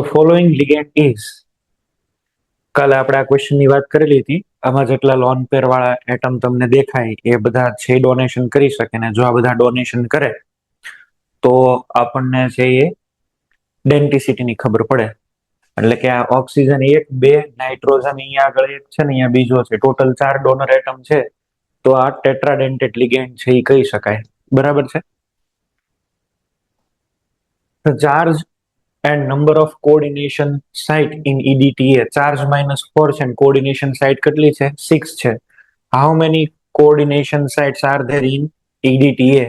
The following ligand is. કાલે આપણે આ ક્વેશ્ચન ની વાત કરેલી હતી. આમાં જેટલા લોન પેર વાળા એટમ તમને દેખાય એ બધા છે ડોનેશન કરી શકે ને જો આ બધા ડોનેશન કરે તો આપણને છે એ ડેન્ટિસિટી ની ખબર પડે. એટલે કે આ ઓક્સિજન 1 2 નાઇટ્રોજન અહીંયા આગળ એક છે ને અહીંયા બીજો છે, ટોટલ 4 ડોનર એટમ છે. તો આ ટેટ્રાડેન્ટેટ લિગેન્ડ છે એ કહી શકાય. બરાબર છે. The charge and number of coordination site in EDTA. Charge -4 છે and coordination site કેટલી છે? 6 છે. How many coordination sites are there in EDTA?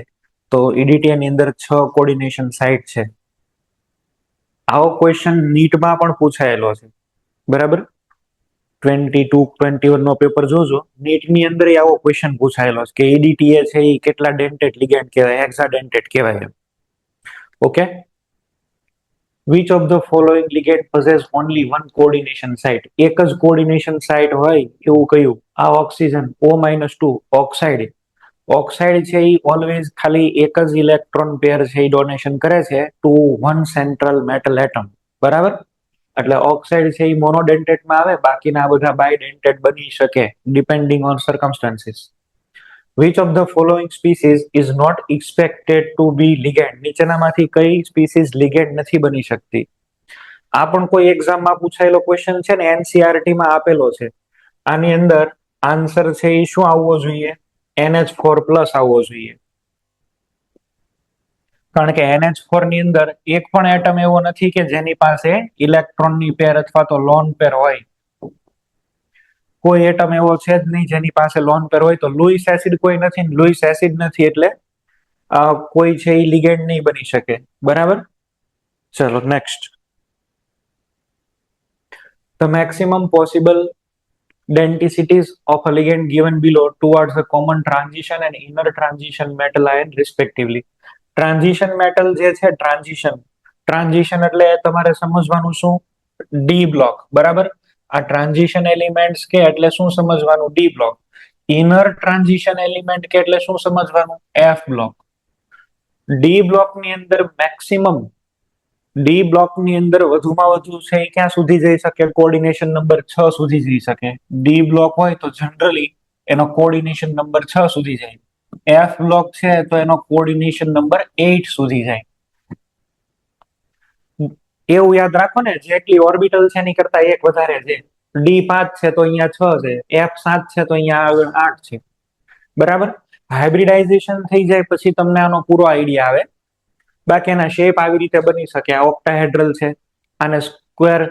તો EDTA ની અંદર 6 coordination site છે. આવો ક્વેશ્ચન નીટમાં પણ પૂછાયેલો છે. બરાબર? 22 21 નો પેપર જોજો. નીટની અંદર આવો ક્વેશ્ચન પૂછાયેલો છે કે EDTA છે એ કેટલા ડેન્ટેટ લિગેન્ડ કહેવાય, હેક્સાડેન્ટેટ કહેવાય. Okay. Which of the following ligand possess only one coordination site? એક જ coordination site હોય એવું કયું? આ ઓક્સિજન O-2 ઓક્સાઇડ. ઓક્સાઇડ છે એ ઓલવેઝ ખાલી એક જ ઇલેક્ટ્રોન પેર છે એ ડોનેશન કરે છે to one central metal atom. બરાબર? એટલે ઓક્સાઇડ છે એ મોનોડેન્ટેટમાં આવે, બાકીના બધા બાયડેન્ટેટ બની શકે depending on circumstances. Which of the following species is not expected to be ligand? નીચેનામાંથી કઈ સ્પીસીઝ લિગેન્ડ નથી બની શકતી? આ પણ કોઈ એક્ઝામમાં પૂછાયેલો ક્વેશ્ચન છે ને, એનસીઆરટી માં આપેલો છે. આની અંદર આન્સર છે એ શું આવવો જોઈએ? NH4+ આવવો જોઈએ. કારણ કે NH4 ની અંદર એક પણ એટમ એવો નથી કે જેની પાસે ઇલેક્ટ્રોનની પેર અથવા તો લોન પેર હોય. કોઈ એટમ એવો છે જ નહીં જેની પાસે લોન પેર હોય. તો લુઈસ એસિડ કોઈ નથી, લુઈસ એસિડ નથી એટલે કોઈ છે એ લિગેન્ડ નહીં બની શકે. બરાબર? ચલો next. The maximum possible denticities of a ligand given below towards a common transition and inner transition metal ion respectively. Transition metal જે છે, ટ્રાન્ઝિશન એટલે તમારે સમજવાનું શું? D block. બરાબર? આ ટ્રાન્ઝિશન એલિમેન્ટ્સ કે એટલે શું સમજવાનું? D block. Inner transition element કે એટલે શું સમજવાનું? F block. ડી બ્લોક ની અંદર મેક્સિમમ, ડી બ્લોક ની અંદર વધુમાં વધુ છે એ ક્યાં સુધી જઈ શકે? કોઓર્ડિનેશન નંબર 6 સુધી જઈ શકે. ડી બ્લોક હોય તો જનરલી એનો કોઓર્ડિનેશન નંબર 6 સુધી જાય. એફ બ્લોક છે તો એનો કોઓર્ડિનેશન નંબર 8 સુધી જાય. એવું યાદ રાખો ને, જેટલી ઓર્બિટલ છે એની કરતા એક વધારે છે. D5 છે તો અહીંયા 6 છે, F7 છે તો અહીંયા આગળ 8 છે. બરાબર? હાઇબ્રિડાઇઝેશન થઈ જાય પછી તમને આનો પૂરો આઈડિયા આવે. બાકી એના શેપ આવી રીતે બની શકે. આ ઓક્ટાહેડ્રલ છે, આને સ્ક્વેર,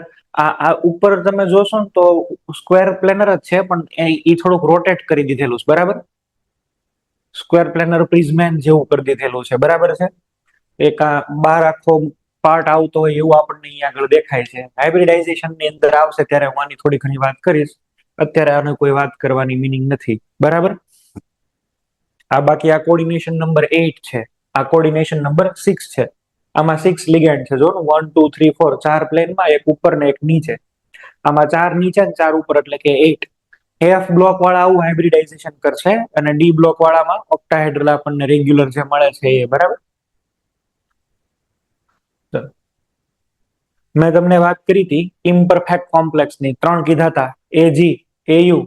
આ ઉપર તમે જોશો ને તો સ્ક્વેર પ્લેનર જ છે પણ એ થોડુંક રોટેટ કરી દીધેલું છે. બરાબર? સ્ક્વેર પ્લેનર પ્રિઝમેન જેવું કરી દીધેલું છે. બરાબર છે? એક આ બાર આખો પાર્ટ આવતો હોય એવું આપણને અહીંયા આગળ દેખાય છે. હાઇબ્રિડાઇઝેશન ની અંદર આવશે ત્યારે હું આની થોડી ઘણી વાત કરીશ. અત્યારે આને કોઈ વાત કરવાની મીનિંગ નથી. બરાબર? આ બાકી આ કોઓર્ડિનેશન નંબર 8 છે, આ કોઓર્ડિનેશન નંબર 6 છે. આમાં 6 લિગેન્ડ છે. જો 1 2 3 4 4 પ્લેનમાં, એક ઉપર ને એક નીચે. આમાં 4 નીચે ને 4 ઉપર એટલે કે 8. એફ બ્લોક વાળા આવું હાઇબ્રિડાઇઝેશન કરશે અને ડી બ્લોક વાળામાં ઓક્ટાહેડ્રલ આપણને રેગ્યુલર જે મળે છે એ. બરાબર? મેં તમને વાત કરી હતી ઇમ્પરફેક્ટ કોમ્પ્લેક્સ ની. 3 કીધા હતા, એજી, એયુ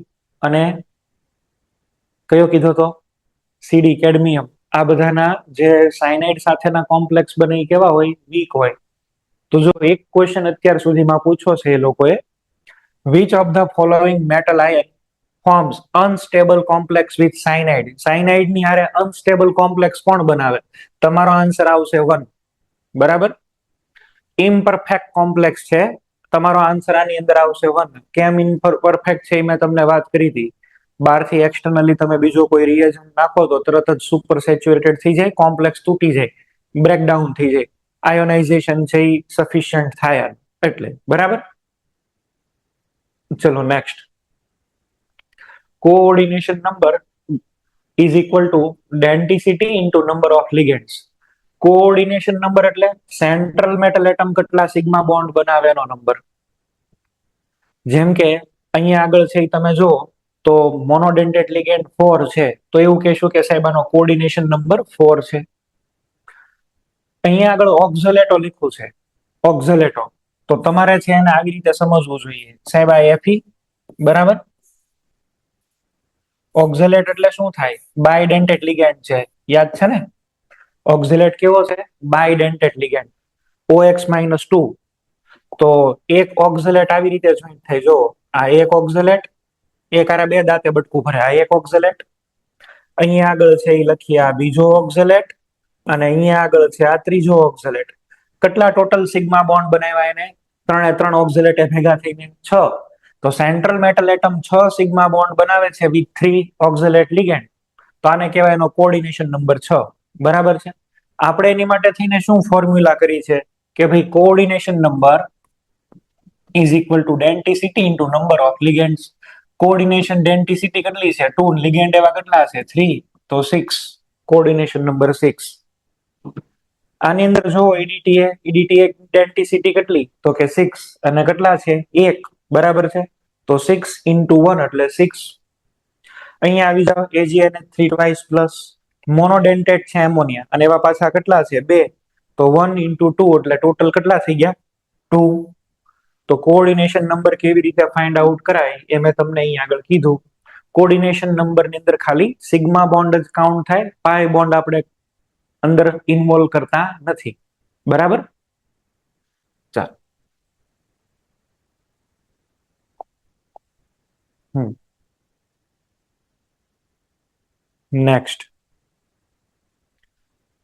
અને કયો કીધો તો? સીડી, કેડમિયમ. આ બધાના જે સાયનાઇડ સાથેના કોમ્પ્લેક્સ બને એ કેવા હોય? વીક હોય. તો જો એક ક્વેશ્ચન અત્યાર સુધીમાં પૂછો છે એ લોકોએ, which of the following metal ion forms unstable complex with cyanide? cyanide ની હારે unstable complex કોણ બનાવે? તમારો આન્સર આવશે 1. બરાબર? ઇમ્પરફેક્ટ કોમ્પ્લેક્સ છે, તમારો આન્સર આની અંદર આવશે 1. કેમ ઇમ્પરફેક્ટ છે એ મેં તમને વાત કરી હતી. બહારથી એક્સટર્નલી તમે બીજો કોઈ રિએજન્ટ નાખો તો તરત જ સુપર સેચ્યુરેટેડ થઈ જાય, કોમ્પ્લેક્સ તૂટી જાય, બ્રેકડાઉન થઈ જાય, આયોનાઇઝેશન છે એ સફિશિયન્ટ થાય એટલે. બરાબર? ચલો next. Coordination number is equal to denticity into number of ligands. Coordination number એટલે સેન્ટ્રલ મેટલ એટમ કેટલા સિગ્મા બોન્ડ બનાવે એનો નંબર. જેમ કે અહીંયા આગળ છે તમે જો તો મોનોડેન્ટેટ લિગેન્ડ 4 છે તો એવું કહેશું કે સાહેબ આનો કોઓર્ડિનેશન નંબર 4 છે. અહીંયા આગળ ઓક્ઝલેટો લખ્યું છે, ઓક્ઝલેટો. તો તમારે છે એને આવી રીતે સમજવું જોઈએ સાહેબ આ એફી બરાબર ઓક્ઝેલેટ એટલે શું થાય બાયડેન્ટેટ લિગેન્ડ છે યાદ છે ને ઓક્ઝેલેટ કેવો છે બાયડેન્ટેટ લિગેન્ડ OX-2 તો એક ઓક્ઝેલેટ આવી રીતે જોઈન્ટ થાય જો આ એક ઓક્ઝેલેટ એક આરે બે દાંતે બટકું ભરે આ એક ઓક્ઝેલેટ અહીંયા આગળ છે એ લખીએ આ બીજો ઓક્ઝેલેટ અને અહીંયા આગળ છે આ ત્રીજો ઓક્ઝેલેટ કેટલા ટોટલ સિગ્મા બોન્ડ બનાવ્યા એને ત્રણે ત્રણ ઓક્ઝેલેટ ભેગા થઈને 6 તો central metal atom 6 sigma bond બનાવે છે વિથ 3 ઓક્ઝેલેટ લિગેન્ડ તો આને કહેવાય એનો કોઓર્ડિનેશન નંબર 6 બરાબર છે આપણે એની માટે થઈને શું ફોર્મ્યુલા કરી છે કે ભાઈ coordination number is equal to denticity into number of ligands coordination denticity કેટલી છે 2 લિગેન્ડ એવા કેટલા છે 3 તો 6 કોઓર્ડિનેશન નંબર 6 આની અંદર જો ઈડીટીએ ડેન્ટિસિટી કેટલી તો કે 6 અને કેટલા છે 1 બરાબર છે તો 6 ઇન્ટુ 1 એટલે 6 અહીંયા આવી જાવ AgNH3 ટ્વાઇસ પ્લસ મોનોડેન્ટેટ છે એમોનિયા અને એવા પાછા કેટલા છે 2 તો 1 ઇન્ટુ 2 એટલે ટોટલ કેટલા થઈ ગયા 2 તો કોઓર્ડિનેશન નંબર કેવી રીતે ફાઇન્ડ આઉટ કરાય એ મેં તમને અહીં આગળ કીધું કોઓર્ડિનેશન નંબર ની અંદર ખાલી સિગ્મા બોન્ડ જ કાઉન્ટ થાય પાઈ બોન્ડ આપણે અંદર ઇન્વોલ્વ કરતા નથી બરાબર ચાલ નેક્સ્ટ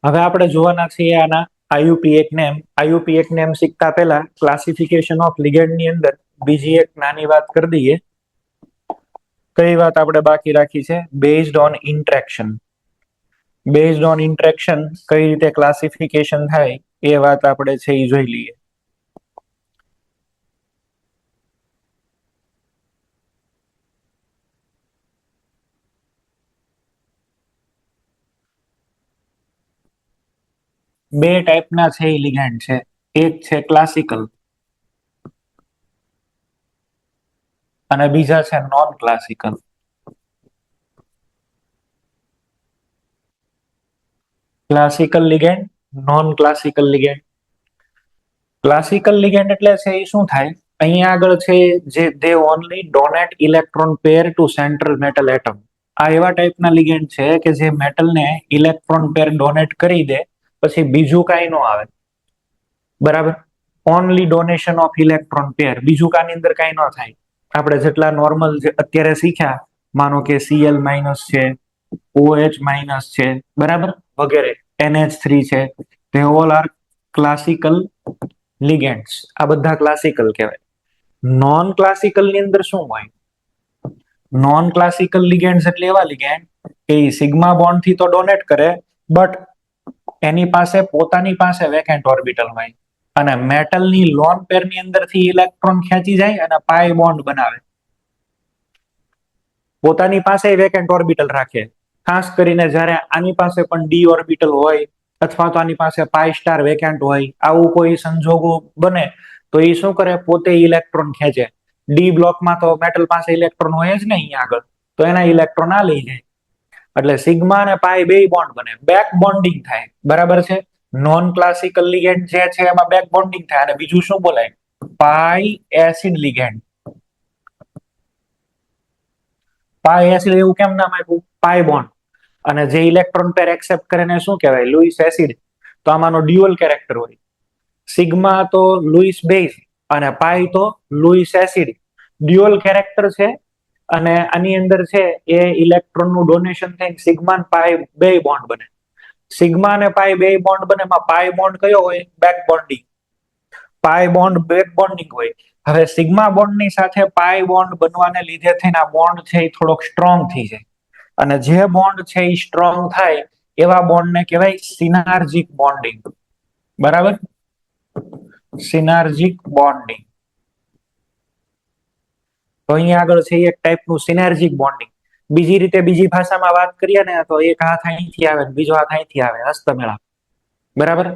હવે આપણે જોવાના છીએ આના આઈયુપી એક નેમ શીખતા પહેલા ક્લાસિફિકેશન ઓફ લિગેન્ડ ની અંદર બીજી એક નાની વાત કરી દઈએ કઈ વાત આપણે બાકી રાખી છે બેઝડ ઓન ઇન્ટરેક્શન કઈ રીતે ક્લાસિફિકેશન થાય એ વાત આપણે છે એ જોઈ લઈએ બે ટાઈપના છે એ લિગેન્ડ છે એક છે ક્લાસિકલ અને બીજા છે non classical classical ligand non classical ligand classical ligand એટલે છે એ શું થાય અહીંયા આગળ છે જે દે only donate electron pair two central metal atom આ એવા ટાઈપના લિગેન્ડ છે કે જે મેટલને ઇલેક્ટ્રોન પેર ડોનેટ કરી દે પછી બીજું કાંઈ ન આવે બરાબર only donation of electron pair બીજું કાની અંદર કાંઈ ન થાય આપણે જેટલા નોર્મલ અત્યારે શીખ્યા માનો કે Cl માઇનસ છે OH માઇનસ છે બરાબર વગેરે NH3 છે તે ઓલ આર ક્લાસિકલ લિગેન્ડ્સ આ બધા ક્લાસિકલ કહેવાય નોન ક્લાસિકલ ની અંદર શું હોય નોન ક્લાસિકલ લિગેન્ડ્સ એટલે એવા લિગેન્ડ કે સિગ્મા બોન્ડ થી તો ડોનેટ કરે બટ એની પાસે પોતાની પાસે વેકેન્ટ ઓર્બિટલ હોય અને મેટલની લોન પેર ની અંદરથી ઇલેક્ટ્રોન ખેંચી જાય અને પાઈ બોન્ડ બનાવે પોતાની પાસે વેકેન્ટ ઓર્બિટલ રાખે ખાસ કરીને જ્યારે આની પાસે પણ ડી ઓર્બિટલ હોય અથવા તો આની પાસે પાઈ સ્ટાર વેકેન્ટ હોય આવું કોઈ સંજોગો બને તો એ શું કરે પોતે ઇલેક્ટ્રોન ખેંચે ડી બ્લોકમાં તો મેટલ પાસે ઇલેક્ટ્રોન હોય જ ને અહીંયા આગળ તો એના ઇલેક્ટ્રોન આ લઈ જાય એટલે સિગ્મા અને પાઈ બે બોન્ડ બને બેક બોન્ડિંગ થાય બરાબર છે નોન ક્લાસિકલ લિગેન્ડ જે છે એમાં બેક બોન્ડિંગ થાય અને બીજું શું બોલાય પાઈ એસિડ લિગેન્ડ પાઈ એસિડ એવું કેમ નામ આપ્યું પાઈ બોન્ડ અને જે ઇલેક્ટ્રોન પેર એક્સેપ્ટ કરે ને શું કહેવાય લુઈસ એસિડ તો આમાંનો ડ્યુઅલ કેરેક્ટર હોય સિગ્મા તો લુઈસ બેઝ અને પાઈ તો લુઈસ એસિડ ડ્યુઅલ કેરેક્ટર છે અને આની અંદર છે એ ઇલેક્ટ્રોન નું ડોનેશન થઈને સિગ્મા અને પાઈ બે બોન્ડ બને સિગ્મા અને પાઈ બે બોન્ડ બને એમાં પાઈ બોન્ડ કયો હોય બેક બોન્ડિંગ પાઈ બોન્ડ બેક બોન્ડિંગ હોય હવે સિગ્મા બોન્ડ ની સાથે પાઈ બોન્ડ બનવાને લીધે થઈને આ બોન્ડ છે એ થોડોક સ્ટ્રોંગ થઈ જાય અને જે બોન્ડ છે એ સ્ટ્રોંગ થાય એવા બોન્ડ ને કહેવાય સિનાર્જિક બોન્ડિંગ બરાબર સિનાર્જિક બોન્ડિંગ તો અહીંયા આગળ છે એક ટાઈપનું સિનર્જિક બોન્ડિંગ બીજી રીતે બીજી ભાષામાં વાત કરીએ ને તો એક હાથ અહીંથી આવે ને બીજો હાથ અહીંથી આવે હસ્તમેળાપ બરાબર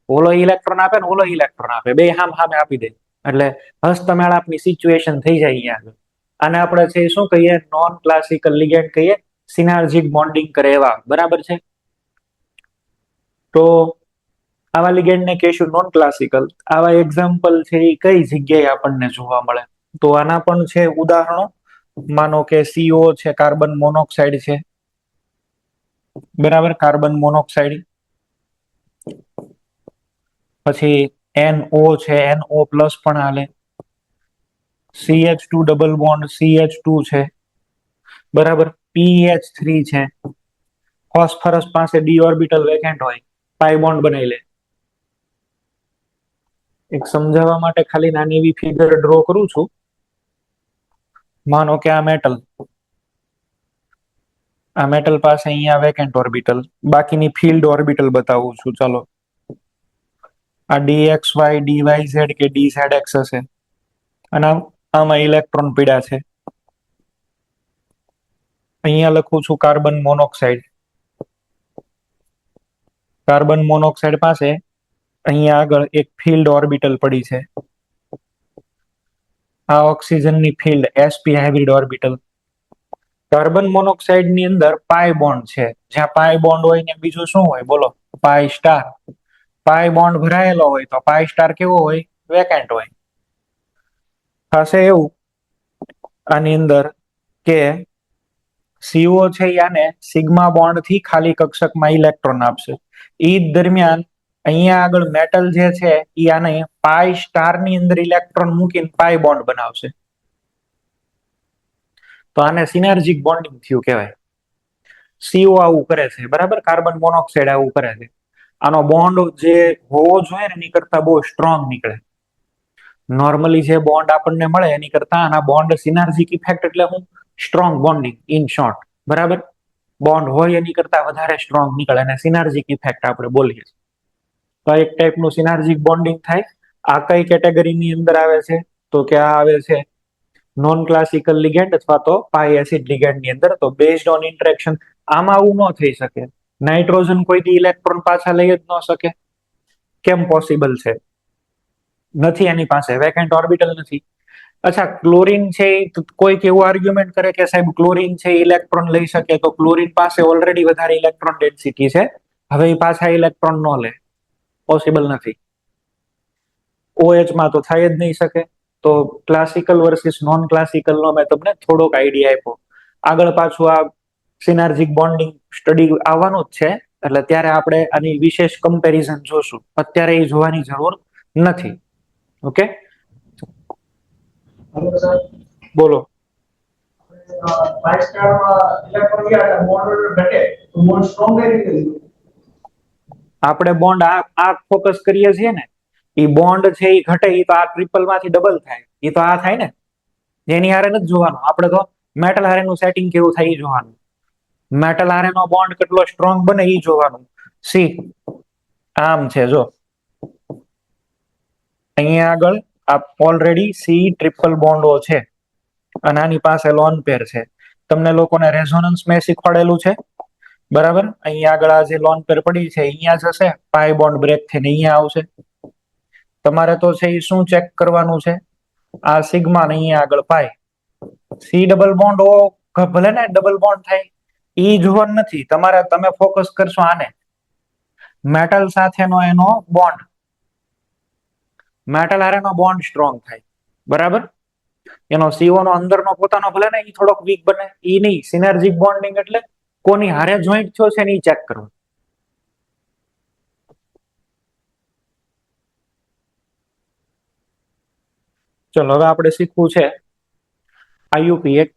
ઓલો ઇલેક્ટ્રોન આપે ને ઓલો ઇલેક્ટ્રોન આપે બે હામ હામે આપી દે એટલે હસ્તમેળાપની સિચ્યુએશન થઈ જાય અહીંયા આગળ આને આપણે છે શું કહીએ નોન ક્લાસિકલ લિગેન્ડ કહીએ સિનર્જિક બોન્ડિંગ કરે એવા બરાબર છે તો આવા લિગેન્ડ ને કહેશું નોન ક્લાસિકલ. આવા એક્ઝામ્પલ છે એ કઈ જગ્યાએ આપણને જોવા મળે? તો આના પણ છે ઉદાહરણો. માનો કે CO છે, કાર્બન મોનોક્સાઇડ છે, બરાબર, કાર્બન મોનોક્સાઇડ. પછી NO છે, NO પ્લસ પણ હાલે. CH2 ડબલ બોન્ડ CH2 છે, બરાબર. PH3 છે. ફોસ્ફરસ પાસે ડી ઓર્બિટલ વેકેન્ટ હોય, પાઈ બોન્ડ બનાવી લે. એક સમજાવવા માટે ખાલી નાની એવી ફિગર ડ્રો કરું છું. માનો કે આ મેટલ પાસે અહીંયા વેકેન્ટ ઓર્બિટલ, બાકીની ફિલ્ડ ઓર્બિટલ બતાવું છું. ચાલો, આ DXY DYZ કે DZX હશે, અને આમાં ઇલેક્ટ્રોન પીડા છે. અહીંયા લખું છું કાર્બન મોનોક્સાઇડ. કાર્બન મોનોક્સાઇડ પાસે અહીંયા આગળ એક ફિલ્ડ ઓર્બિટલ પડી છે. આ ઓક્સિજનની field sp hybrid orbital. Carbon monoxide ની અંદર પાઈ બોન્ડ છે. જ્યાં પાઈ બોન્ડ હોય ને બીજું શું હોય બોલો? પાઈ સ્ટાર. પાઈ બોન્ડ ભરાયેલો હોય તો પાઈ સ્ટાર કેવો હોય? વેકેન્ટ હોય. થશે એવું આની અંદર કે CO છે આને સિગ્મા બોન્ડ થી ખાલી કક્ષકમાં ઇલેક્ટ્રોન આપશે. એ દરમિયાન અહીંયા આગળ મેટલ જે છે એ આને પાઈ સ્ટાર ની અંદર ઇલેક્ટ્રોન મૂકીને પાઈ બોન્ડ બનાવશે. તો આને સિનર્જિક બોન્ડિંગ થયું કહેવાય. CO આવું કરે છે, બરાબર. કાર્બન મોનોક્સાઇડ આવું કરે છે. આનો બોન્ડ જે હોવો જોઈએ ને એની કરતા બહુ સ્ટ્રોંગ નીકળે. નોર્મલી જે બોન્ડ આપણને મળે એની કરતા આના બોન્ડ સિનર્જિક ઇફેક્ટ એટલે હું સ્ટ્રોંગ બોન્ડિંગ ઇન શોર્ટ, બરાબર. બોન્ડ હોય એની કરતા વધારે સ્ટ્રોંગ નીકળે અને સિનર્જિક ઇફેક્ટ આપણે બોલીએ. તો એક ટાઈપનું સિનર્જિક બોન્ડિંગ થાય. આ કઈ કેટેગરીની અંદર આવે છે? તો કે આ આવે છે નોન ક્લાસિકલ લિગેન્ડ અથવા તો પાઈ એસિડ લિગેન્ડ ની અંદર. તો બેઝડ ઓન ઇન્ટરેક્શન આમાં આવું ન થઈ શકે. નાઇટ્રોજન કોઈથી ઇલેક્ટ્રોન પાછા લઈ જ ન શકે. કેમ પોસિબલ છે? નથી એની પાસે વેકેન્ટ ઓર્બિટલ નથી. અચ્છા, ક્લોરીન છે, કોઈક એવું આર્ગ્યુમેન્ટ કરે કે સાહેબ ક્લોરીન છે ઇલેક્ટ્રોન લઈ શકે, તો ક્લોરીન પાસે ઓલરેડી વધારે ઇલેક્ટ્રોન ડેન્સિટી છે, હવે એ પાછા ઇલેક્ટ્રોન ન લે. પોસિબલ નથી. OH માં તો થઈ જ નહીં શકે. તો ક્લાસિકલ વર્સિસ નોન ક્લાસિકલ નો મેં તમને થોડોક આઈડિયા આપ્યો. આગળ પાછું આ સિનર્જિક બોન્ડિંગ સ્ટડી આવવાનું જ છે, એટલે ત્યારે આપણે આની વિશેષ કમ્પેરિઝન જોશું. અત્યારે એ જોવાની જરૂર નથી. ઓકે, બોલો. આપણે બોન્ડ આ ફોકસ કરીએ છીએ ને, એ બોન્ડ છે એ ઘટે એ તો આ ટ્રિપલ માંથી ડબલ થાય, એ તો આ થાય ને. જેની હારે નથી જોવાનું, આપણે તો મેટલ હારેનું સેટિંગ કેવું થાય એ જોવાનું. મેટલ હારેનો બોન્ડ કેટલો સ્ટ્રોંગ બને એ જોવાનું. સી આમ છે, જો અહીંયા આગળ આ ઓલરેડી સી ટ્રિપલ બોન્ડો છે અને આની પાસે લોન પેર છે. તમને લોકોને રેઝોનન્સ મેં શીખવાડેલું છે, બરાબર. અહીંયા આગળ આ જે લોન પેર પડી છે અહીંયા જશે, પાઈ બોન્ડ બ્રેક થઈને અહીંયા આવશે. તમારે તો છે એ શું ચેક કરવાનું છે? આ સિગ્મા ને અહીંયા આગળ પાઈ. સી ડબલ બોન્ડ ભલે ને ડબલ બોન્ડ થાય, ઈ જોવાનું નથી તમારે. તમે ફોકસ કરશો આને, મેટલ સાથેનો એનો બોન્ડ. મેટલ હારેનો બોન્ડ સ્ટ્રોંગ થાય, બરાબર. એનો CO નો અંદરનો પોતાનો ભલે ને ઈ થોડોક વીક બને, ઈ નહીં. સિનર્જિક બોન્ડિંગ એટલે કોની હારે જોઈન્ટ થયો છે ને ઈ ચેક કરવું. ચલો, હવે આપણે શીખવું છે IUPAC.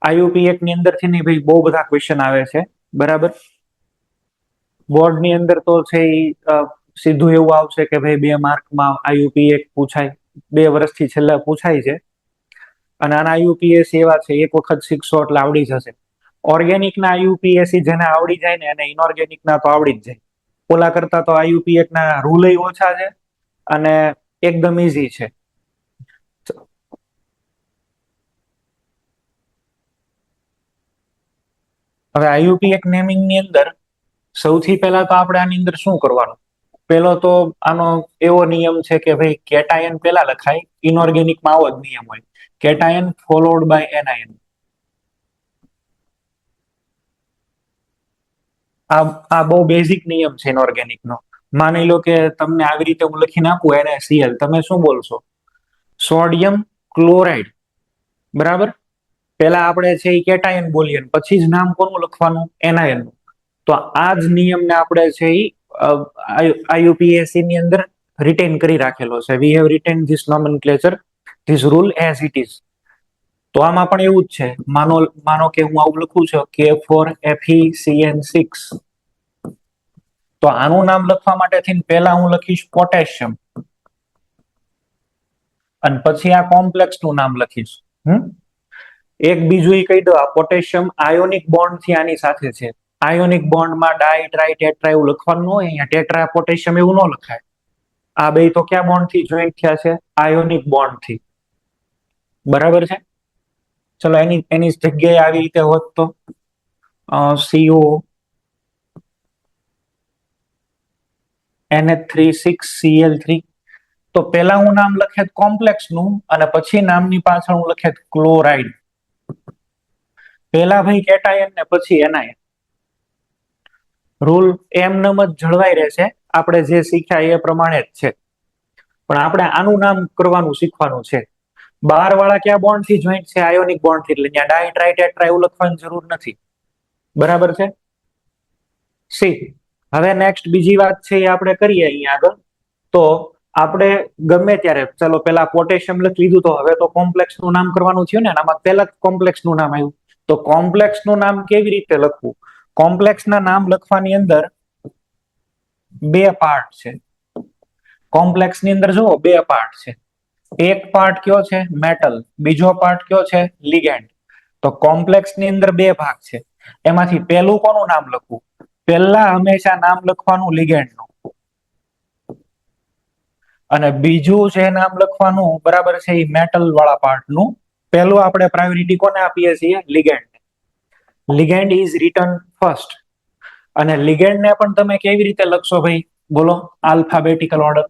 IUPAC ની અંદરથી નહીં ભાઈ, બહુ બધા ક્વેશ્ચન આવે છે, બરાબર. બોર્ડ ની અંદર તો છે સીધું એવું આવશે કે ભાઈ 2 માર્કમાં IUPAC પૂછાય. 2 વર્ષથી છેલ્લા પૂછાય છે. અને આના IUPAC એવા છે, એક વખત શીખશો એટલે આવડી જશે. ઓર્ગેનિક ના IUPAC જેને આવડી જાય ને એને ઇનઓર્ગેનિક ના તો આવડી જ જાય. ઓલા કરતા તો IUPAC ના રૂલ ઓછા છે અને એકદમ ઈઝી છે. હવે IUPAC નેમિંગ ની અંદર સૌથી પહેલા તો આપણે આની અંદર શું કરવાનું? પેલો તો આનો એવો નિયમ છે કે ભાઈ કેટાયન પેલા લખાય. ઇનઓર્ગેનિકમાં આવો જ નિયમ હોય, કેટાયન ફોલોડ બાય એનાયન. આ બહુ બેઝિક નિયમ છે ઇનઓર્ગેનિક નો. માની લો કે તમને આવી રીતે હું લખીને આપું NaCl, તમે શું બોલશો? સોડિયમ ક્લોરાઇડ, બરાબર. પેલા આપણે છે એ કેટાયન બોલીએ, પછી જ નામ કોનું લખવાનું? એનાયન. તો આ જ નિયમને આપણે છે એ IUPAC ની અંદર રિટેન કરી રાખેલો છે. We have written this nomenclature, this rule as it is. તો આમાં પણ એવું જ છે. માનો કે હું આવું લખું છું K4FeCN6. તો આનું નામ લખવા માટે થઈને પહેલા હું લખીશ પોટેશિયમ, અને પછી આ કોમ્પ્લેક્સ નું નામ લખીશ. એક બીજું એ કહી દો, આ પોટેશિયમ આયોનિક બોન્ડ થી આની સાથે છે. આયોનિક બોન્ડ માં ડાઈ ટ્રાઈ ટેટ્રા એવું લખવાનું હોય. અહીંયા ટેટ્રા પોટેશિયમ એવું ન લખાય. આ બે તો ક્યાં બોન્ડ થી જોઈન્ટ થયા છે? આયોનિક બોન્ડ થી. બરાબર છે. ચલો એની એની જગ્યાએ આવી રીતે હોત તો CO NH3 6Cl3. તો પેલા હું નામ લખેત કોમ્પ્લેક્સ નું, અને પછી નામની પાછળ હું લખેત ક્લોરાઇડ. પેલા ભાઈ કેટાયન ને પછી એનાયન. રૂલ એમનેમ જ જળવાઈ રહેશે. આપણે જે શીખ્યા એ પ્રમાણે જ છે. પણ આપણે આનું નામ કરવાનું શીખવાનું છે. બહાર વાળા ક્યાં બોન્ડ થી જોઈન્ટ છે? આયોનિક બોન્ડ થી. એટલે ત્યાં ડાઈ ટ્રાઈ ટેટ્રા એવું લખવાની જરૂર નથી. બરાબર છે. સી હવે નેક્સ્ટ બીજી વાત છે એ આપણે કરીએ અહીંયા આગળ. તો આપણે ગમે ત્યારે, ચલો પેલા પોટેશિયમ લખી લીધું, તો હવે તો કોમ્પ્લેક્સ નું નામ કરવાનું થયું ને. આમાં પહેલા જ કોમ્પ્લેક્સ નું નામ આવ્યું. તો કોમ્પ્લેક્સ નું નામ કેવી રીતે લખવું? કોમ્પ્લેક્સ ના નામ લખવાની અંદર બે પાર્ટ છે. કોમ્પ્લેક્સ ની અંદર જુઓ બે પાર્ટ છે. એક પાર્ટ કયો છે? મેટલ. બીજો પાર્ટ કયો છે? લિગેન્ડ. તો કોમ્પ્લેક્સ ની અંદર બે ભાગ છે. એમાંથી પહેલું કોનું નામ લખવું? પહેલા હંમેશા નામ લખવાનું લિગેન્ડ નું, અને બીજું જે નામ લખવાનું, બરાબર છે, એ મેટલ વાળા પાર્ટ નું. પહેલું આપણે પ્રાયોરિટી કોને આપીએ છીએ? Ligand. Ligand is return first. અને લિગેન્ડ ને પણ તમે કેવી રીતે લખશો ભાઈ? બોલો, આલ્ફાબેટિકલ ઓર્ડર.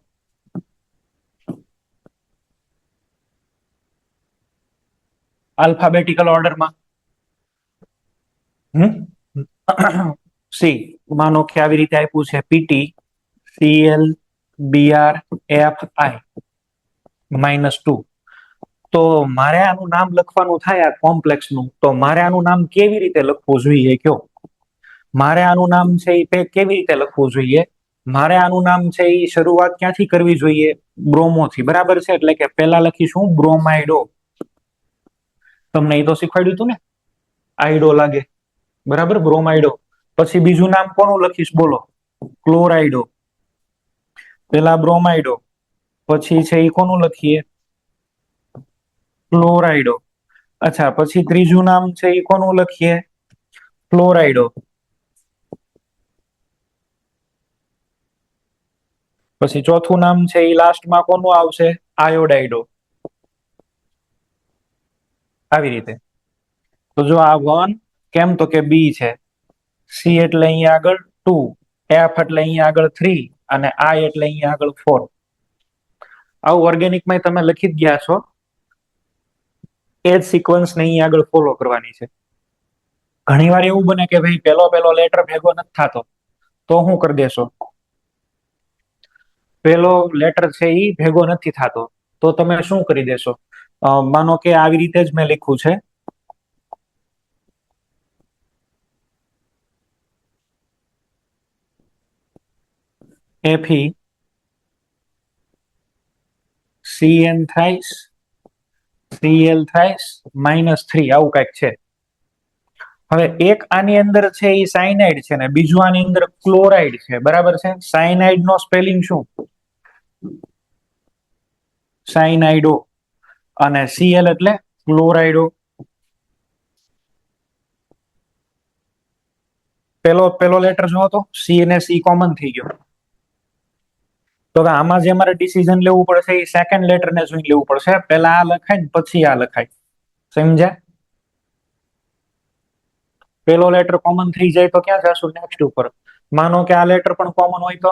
આલ્ફાબેટિકલ ઓર્ડરમાં સી માનો કે આવી રીતે આપ્યું છે PT CL BR FI -2. તો મારે આનું નામ લખવાનું થાય આ કોમ્પ્લેક્સ નું. તો મારે આનું નામ કેવી રીતે લખવું જોઈએ? કયો મારે આનું નામ છે એ કેવી રીતે લખવું જોઈએ? મારે આનું નામ છે એ શરૂઆત ક્યાંથી કરવી જોઈએ? બ્રોમો થી. બરાબર છે. એટલે કે પહેલા લખીશું બ્રોમાઇડો. તમને એ તો શીખવાડ્યું હતું ને, આઈડો લાગે, બરાબર, બ્રોમાઇડો. પછી બીજું નામ કોનું લખીશ? બોલો, ક્લોરાઇડો. પેલા બ્રોમાઇડો, પછી છે એ કોનું લખીએ? ક્લોરાઇડો. અચ્છા, પછી ત્રીજું નામ છે એ કોનું લખીએ? ફ્લોરાઇડો. પછી ચોથું નામ છે એ લાસ્ટમાં કોનું આવશે? આયોડાઇડો. આવી રીતે. તો જો આ 1 કેમ? તો કે બી છે. સી એટલે અહીંયા આગળ 2, એફ એટલે અહીંયા આગળ 3, અને આઈ એટલે અહીંયા આગળ 4. આવું ઓર્ગેનિકમાં તમે લખી જ ગયા છો. એ જ સિક્વન્સ ને અહીંયા આગળ ફોલો કરવાની છે. ઘણીવાર એવું બને કે ભાઈ પેલો લેટર ભેગો નથી થતો, તો શું કરી દેશો? પેલો લેટર છે એ ભેગો નથી થતો, તો તમે શું કરી દેશો? માનો કે આવી રીતે જ મેં લખ્યું છે Fe CN thrice Cl thrice -3, આવું કઈક છે. હવે એક આની અંદર છે એ સાયનાઇડ છે, ને બીજું આની અંદર ક્લોરાઇડ છે. બરાબર છે. સાયનાઇડ નો સ્પેલિંગ શું? સાયનાઇડો. અને Cl એટલે ક્લોરાઇડો. પેલો લેટર જો તો સી અને સી કોમન થઈ ગયો. તો આમાં જે અમારે ડિસિઝન લેવું પડશે એ સેકન્ડ લેટર ને જોઈને લેવું પડશે. પહેલા આ લખાય ને પછી આ લખાય. સમજ્યા? પેલો લેટર કોમન થઈ જાય તો ક્યાં જશું? નેક્સ્ટ ઉપર. માનો કે આ લેટર પણ કોમન હોય તો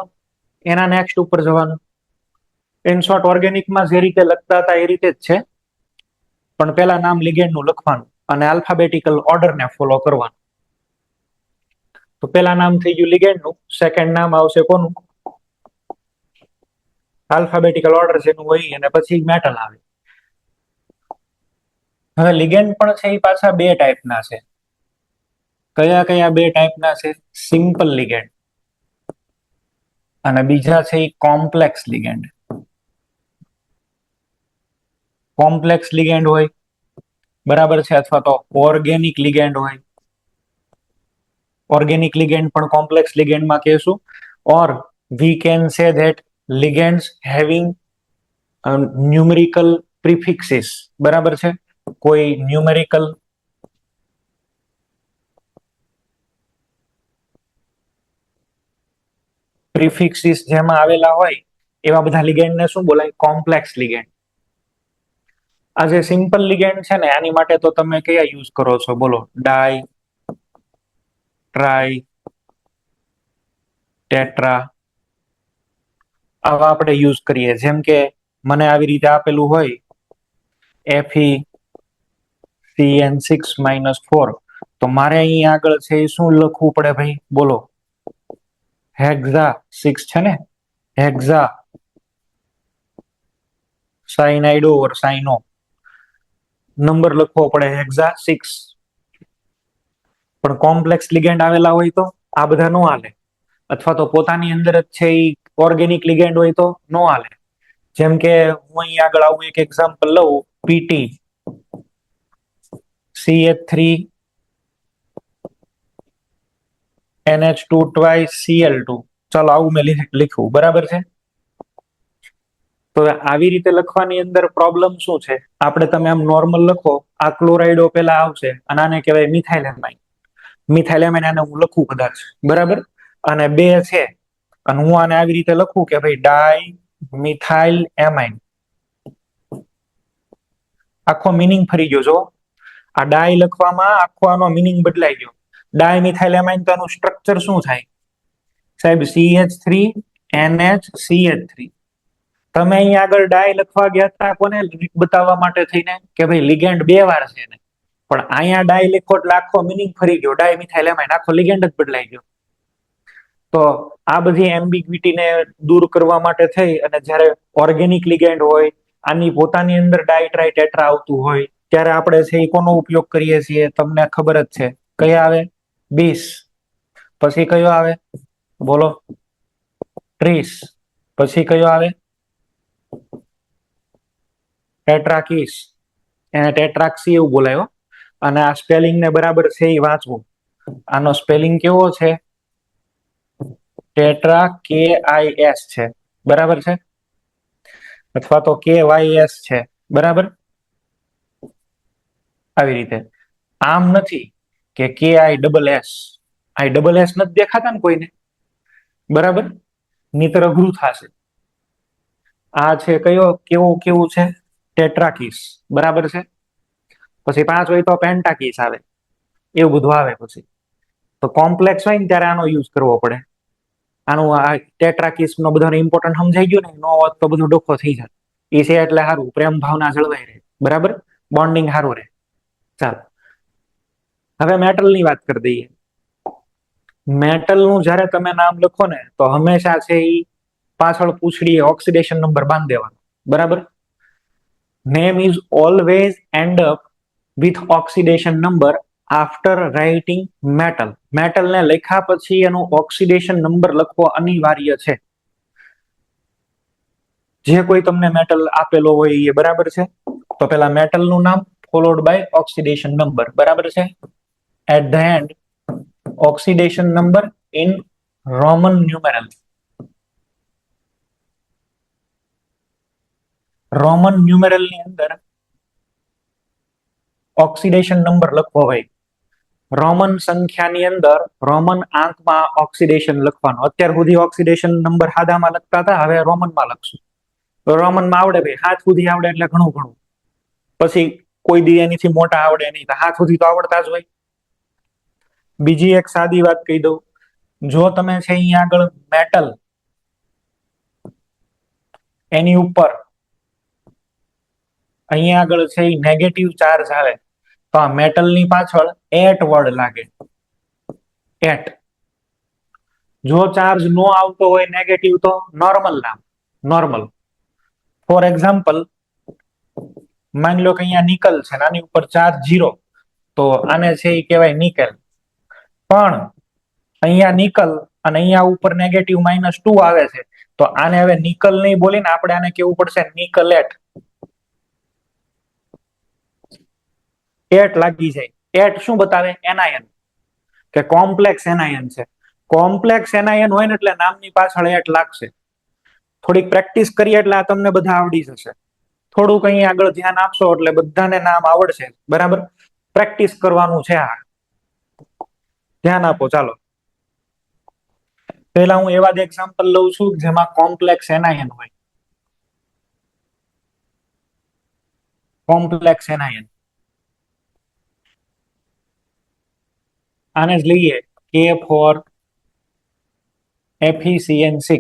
એના નેક્સ્ટ ઉપર જવાનું. ઇન શોર્ટ, ઓર્ગેનિકમાં જે રીતે લખતા હતા એ રીતે જ છે, પણ પેલા નામ લિગેન્ડ નું લખવાનું અને આલ્ફાબેટિકલ ઓર્ડર ને ફોલો કરવાનું. તો પેલા નામ થઈ ગયું લિગેન્ડ નું, સેકન્ડ નામ આવશે કોનું? આલ્ફાબેટિકલ ઓર્ડર જેનું હોય અને પછી મેટલ આવે. હવે લિગેન્ડ પણ છે એ પાછા બે ટાઈપના છે. કયા કયા બે ટાઈપના છે? સિમ્પલ લિગેન્ડ અને બીજા છે એ કોમ્પ્લેક્સ લિગેન્ડ. કોમ્પ્લેક્સ લિગેન્ડ હોય, બરાબર છે, અથવા તો ઓર્ગેનિક લિગેન્ડ હોય. ઓર્ગેનિક લિગેન્ડ પણ કોમ્પ્લેક્સ લિગેન્ડમાં કહેશું. Or we can say that ligands having numerical prefixes, બરાબર છે, કોઈ ન્યુમેરિકલ પ્રિફિક્સીસ જેમાં આવેલા હોય એવા બધા લિગેન્ડને શું બોલાય? Complex ligand. આ જે સિમ્પલ લિગેન્ડ છે ને આની માટે તો તમે કયા યુઝ કરો છો? બોલો. ડાઈ, ટ્રાઈ, ટેટ્રા, આવા આપણે યુઝ કરીએ. જેમ કે મને આવી રીતે આપેલું હોય Fe(CN6-4), તો મારે અહીં આગળ છે એ શું લખવું પડે ભાઈ? બોલો. હેક્ઝા 6 છે ને, હેક્ઝા સાઇનાઇડો ઓર સાઇનો નંબર લખવો પડે, હેક્ઝા 6. પણ કોમ્પ્લેક્સ લિગેન્ડ આવેલા હોય તો આ બધા નો હાલે, અથવા તો પોતાની અંદર જ છે એ ઓર્ગેનિક લિગેન્ડ હોય તો નો હાલે. જેમ કે હું અહીં આગળ આવું એક એક્ઝામ્પલ લઉં, PT CH3 NH2 twice Cl2. ચાલો આવું મેં લખ્યું, બરાબર છે. તો આવી રીતે લખવાની અંદર પ્રોબ્લેમ શું છે? આપણે તમે આમ નોર્મલ લખો, આ ક્લોરાઇડો પેલા આવશે અને આને કહેવાય મિથાઇલેમાઇન. મિથાઇલેમાઇન આને હું લખું કદાચ, બરાબર, અને બે છે અને હું આને આવી રીતે લખું કે ભાઈ ડાઈ મિથાઇલ એમાઇન. આખો મિનિંગ ફરી ગયો. જો આ ડાઈ લખવામાં આખો આનો મિનિંગ બદલાઈ ગયો. ડાઈ મિથાઇલ એમાઇન તો આનું સ્ટ્રક્ચર શું થાય સાહેબ? CH3NH CH3. તમે અહીંયા આગળ ડાઈ લખવા ગયા હતા કોને બતાવવા માટે થઈને કે ભાઈ લિગેન્ડ બે વાર છે ને, પણ અહીંયા ડાઈ લખો એટલે આખો મિનિંગ ફરી ગયો. ડાઈ મિથાઇલ એમાઇન આખો લિગેન્ડ જ બદલાઈ ગયો. તો આ બધી એમ્બિગ્યુઇટીને દૂર કરવા માટે થઈ અને જ્યારે ઓર્ગેનિક લિગેન્ડ હોય, આની પોતાની અંદર ડાઈ ટ્રાઈ ટેટ્રા આવતું હોય, ત્યારે આપણે છે એ કોનો ઉપયોગ કરીએ છીએ? તમને ખબર જ છે. કયા આવે? 20. પછી કયો આવે? બોલો. 30. પછી કયો આવે? ટેટ્રાકીસ. એને ટેટ્રાક્સી એવું બોલાયો. અને આ સ્પેલિંગ ને બરાબર છે એ વાંચવું. આનો સ્પેલિંગ કેવો છે? ટેટ્રા KIS છે, બરાબર છે, અથવા તો KYS છે, બરાબર. આવી રીતે આમ નથી કે KISS. ISS નથી દેખાતા ને કોઈને, બરાબર, નીતર અઘરું થશે. આ છે કયો? કેવું કેવું છે? ટેટ્રાકીસ, બરાબર છે. પછી 5 હોય તો પેન્ટાકીસ આવે, એવું બધું આવે. પછી તો કોમ્પ્લેક્સ હોય ને ત્યારે આનો યુઝ કરવો પડે. આનું આ ટેટ્રાકીસ નો બધાનો ઇમ્પોર્ટન્ટ સમજાઈ ગયું ને? નો હોત તો બધું ડોખો થઈ જાય. એ છે એટલે સારું, પ્રેમ ભાવના જળવાઈ રહે, બરાબર, બોન્ડિંગ સારું રહે. ચાલો હવે મેટલ ની વાત કરી દઈએ. મેટલ નું જયારે તમે નામ લખો ને તો હંમેશા છે એ પાછળ પૂછડીએ ઓક્સિડેશન નંબર બાંધી દેવાનો, બરાબર. Name is always end up with oxidation number after writing metal. Metal ને લખ્યા પછી એનું ઓક્સિડેશન નંબર લખવો અનિવાર્ય છે. જે કોઈ તમને મેટલ આપેલો હોય એ બરાબર છે, તો પેલા મેટલ નું નામ ફોલોડ બાય ઓક્સિડેશન નંબર, બરાબર છે. At the end oxidation number in Roman numeral. Roman numeral ની અંદર ઓક્સિડેશન નંબર લખવો હોય. રોમન સંખ્યાની અંદર રોમન આંકમાં ઓક્સિડેશન લખવાનો. અત્યાર સુધી ઓક્સિડેશન નંબર સાદામાં લખતા હતા, હવે રોમનમાં લખશું. રોમનમાં આવડે ભાઈ, હાથ સુધી આવડે એટલે ઘણું ઘણું. પછી કોઈ દી એનીથી મોટા આવડે નહીં, હાથ સુધી તો આવડતા જ હોય. બીજી એક સાદી વાત કહી દઉં, જો તમે છે અહીંયા આગળ મેટલ એની ઉપર અહીંયા આગળ છે એ નેગેટિવ ચાર્જ આવે તો આ મેટલ ની પાછળ એટ વર્ડ લાગે. એટ. જો ચાર્જ નો આવતો હોય નેગેટિવ તો નોર્મલ નામ, નોર્મલ. ફોર એક્ઝામ્પલ, માની લો કે અહીંયા નિકલ છે, આની ઉપર ચાર્જ 0, તો આને છે એ કહેવાય નિકેલ. પણ અહીંયા નિકલ અને અહીંયા ઉપર નેગેટિવ -2 આવે છે, તો આને હવે નિકલ નહીં બોલીને આપણે આને કેવું પડશે નિકલેટ. એટ લાગી જાય. એટ શું બતાવે? એનાયન, કે કોમ્પ્લેક્સ એનાયન છે. કોમ્પ્લેક્સ એનાયન હોય ને એટલે નામની પાછળ એટ લાગશે. થોડીક પ્રેક્ટિસ કરીએ એટલે આ તમને બધા આવડી જશે. થોડુંક અહીં આગળ ધ્યાન આપશો એટલે બધાને નામ આવડશે. બરાબર, પ્રેક્ટિસ કરવાનું છે. આ ધ્યાન આપો. ચાલો પહેલા હું એવા જ એક્ઝામ્પલ લઉં છું જેમાં કોમ્પ્લેક્સ એનાયન હોય. કોમ્પ્લેક્સ એનાયન આને જ લઈએ, K ફોર FeCN6.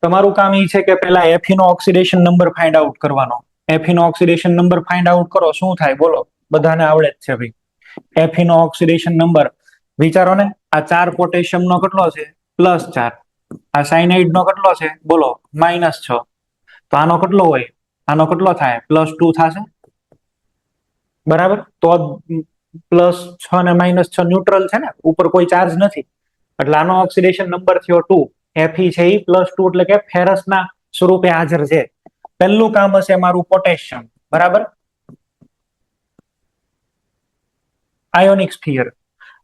તમારું કામ એ છે કે પહેલા Fe નો ઓક્સિડેશન નંબર ફાઇન્ડ આઉટ કરવાનો. Fe નો ઓક્સિડેશન નંબર ફાઇન્ડ આઉટ કરો. શું થાય બોલો? બધાને આવડે જ છે ભાઈ. Fe નો ઓક્સિડેશન નંબર વિચારો ને, આ 4 પોટેશિયમ નો કેટલો છે? +4. આ સાયનાઇડ નો કેટલો છે બોલો? -6. તો આનો કેટલો હોય? આનો કેટલો થાય? +2 થશે. બરાબર, તો +6 ને -6 ન્યુટ્રલ છે ને, ઉપર કોઈ ચાર્જ નથી, એટલે આનો ઓક્સિડેશન નંબર થયો 2. Fe છે એ +2 એટલે કે ફેરસના સ્વરૂપે હાજર છે. પહેલું કામ હશે મારું પોટેશિયમ. બરાબર, આયોનિક સ્ફિયર.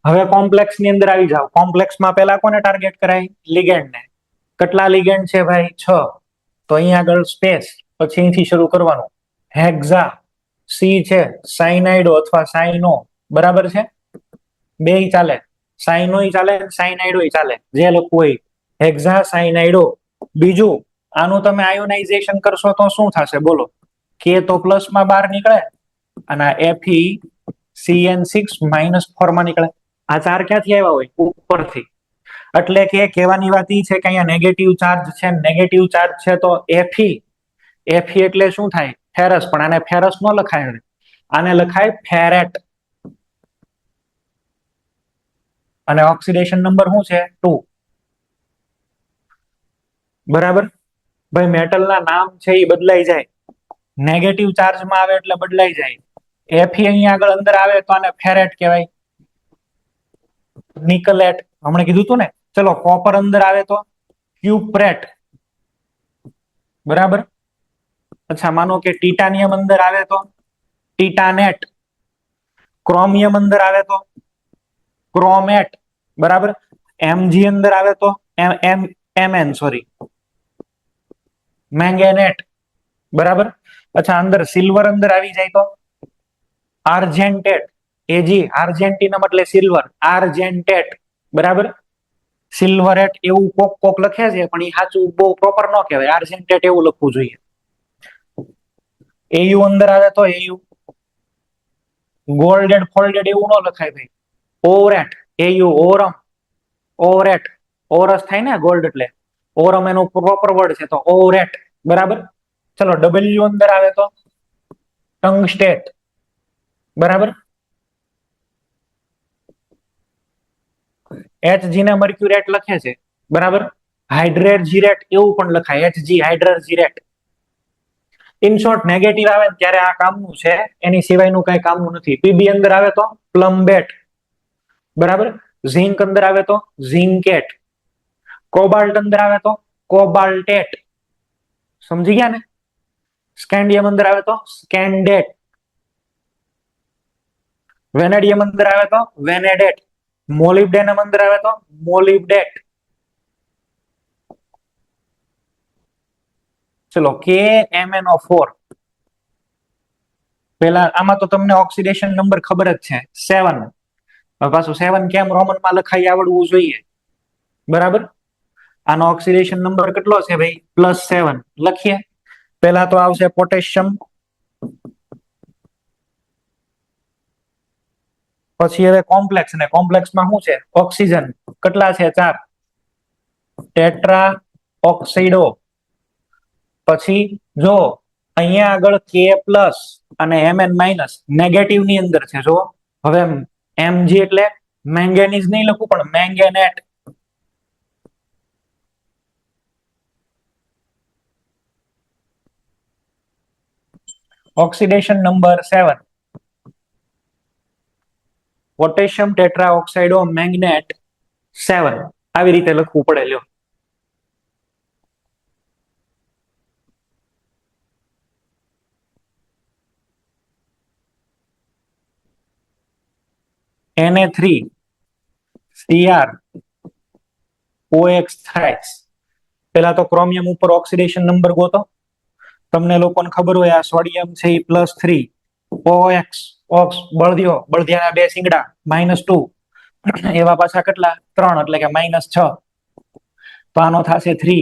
હવે કોમ્પ્લેક્સ ની અંદર આવી જાવ. કોમ્પ્લેક્સમાં પહેલા કોને ટાર્ગેટ કરાય? લિગેન્ડ ને. કેટલા લિગેન્ડ છે ભાઈ? 6. તો અહીંયા આગળ સ્પેસ, પછી અહીંથી શરૂ કરવાનું. હેક્ઝા, સી છે, સાયનાઇડો અથવા સાયનો. બરાબર છે, બેય ચાલે. સાયનોય ચાલે, સાયનાઇડોય ચાલે, જે લખવું હોય. હેક્ઝા સાયનાઇડો. બીજું, આનું તમે આયોનાઇઝેશન કરશો તો શું થશે બોલો? કે તો પ્લસ માં બહાર નીકળે અને FeCN6 -4 માં નીકળે. આ 4 ક્યાંથી આવ્યા હોય? ઉપરથી. એટલે કે કહેવાની વાત એ છે કે અહીંયા નેગેટિવ ચાર્જ છે. નેગેટિવ ચાર્જ છે તો Fe એટલે શું થાય? ફેરસ. પણ આને ફેરસ ન લખાય, આને લખાય ફેરેટ. અને ઓક્સિડેશન નંબર શું છે? 2. બરાબર ભાઈ, મેટલના નામ છે એ બદલાઈ જાય. નેગેટિવ ચાર્જમાં આવે એટલે બદલાઈ જાય. Fe અહીંયા આગળ અંદર આવે તો આને ફેરેટ કહેવાય, નિકલેટ. હમણાં કીધું તું ને. ચલો, કોપર અંદર આવે તો ક્યુપ્રેટ. બરાબર. અચ્છા, માનો કે ટિટાનિયમ અંદર આવે તો ટિટાનેટ. ક્રોમિયમ અંદર આવે તો ક્રોમેટ. બરાબર. Mg અંદર આવે તો Mn સોરી મેંગેનેટ. બરાબર. અચ્છા, અંદર સિલ્વર અંદર આવી જાય તો આર્જેન્ટેટ. એજી આર્જેન્ટિનમ એટલે સિલ્વર, આર્જેન્ટેટ. બરાબર. સિલ્વરેટ એવું કોક કોક લખે છે, પણ એ સાચું બહુ પ્રોપર ન કહેવાય. આર્જેન્ટેટ એવું લખવું જોઈએ. Au અંદર આવે તો Au. ગોલ્ડેડ ફોલ્ડેડ એવું ન લખાય ભાઈ. ઓરેટ. Au ઓરમ. ઓરેટ. ઓરસ થાય ને ગોલ્ડ એટલે. ઓરમ એનું પ્રોપર વર્ડ છે, તો ઓરેટ. બરાબર. ચલો, W અંદર આવે તો ટંગસ્ટેટ. બરાબર. Hg ને મર્ક્યુરેટ લખે છે. બરાબર. હાઇડ્રેટ એવું પણ લખાય, Hg hydrate. In short, negative આવે ત્યારે આ કામનું છે, એની સિવાયનું કઈ કામનું નથી. Pb અંદર આવે તો પ્લમ્બેટ. બરાબર. ઝિંક અંદર આવે તો ઝિંકેટ. કોબાલ્ટ અંદર આવે તો કોબાલ્ટેટ. સમજી ગયા ને? સ્કેન્ડિયમ અંદર આવે તો સ્કેન્ડેટ. વેનેડિયમ અંદર આવે તો વેનેડેટ. મોલિબ્ડેનમ અંદર આવે તો મોલિબ્ડેટ. ચલો, KMnO4. પેલા આમાં તો તમને ઓક્સિડેશન નંબર ખબર જ છે, 7. પાછું 7 કેમ રોમનમાં લખાઈ આવડવું જોઈએ. બરાબર. આનો ઓક્સિડેશન નંબર કેટલો છે ભાઈ? +7. લખીએ. પહેલા તો આવશે પોટેશિયમ, પછી હવે કોમ્પ્લેક્સ. ને કોમ્પ્લેક્સમાં શું છે? ઓક્સિજન. કેટલા છે? 4. ટેટ્રા ઓક્સાઇડો. પછી જો અહીંયા આગળ K+ અને Mn- નેગેટિવ ની અંદર છે. જો હવે Mg એટલે મેંગેનીઝ નહીં લખું, પણ મેંગેનેટ. ઓક્સિડેશન નંબર 7 પોટેશિયમ ટેટ્રાઓક્સાઇડ ઓફ મેંગનેટ 7 આવી રીતે લખવું પડે લ્યો. Na3Cr OX થાય. પેલા તો ક્રોમિયમ ઉપર ઓક્સિડેશન નંબર ગોતો. તમને લોકોને ખબર હોય આ સોડિયમ છે એ +3 OX ઓક્સ બળદિયાના બે સિંગડા -2 એવા પાછા કેટલા 3 એટલે કે -6 તો આનો થશે 3.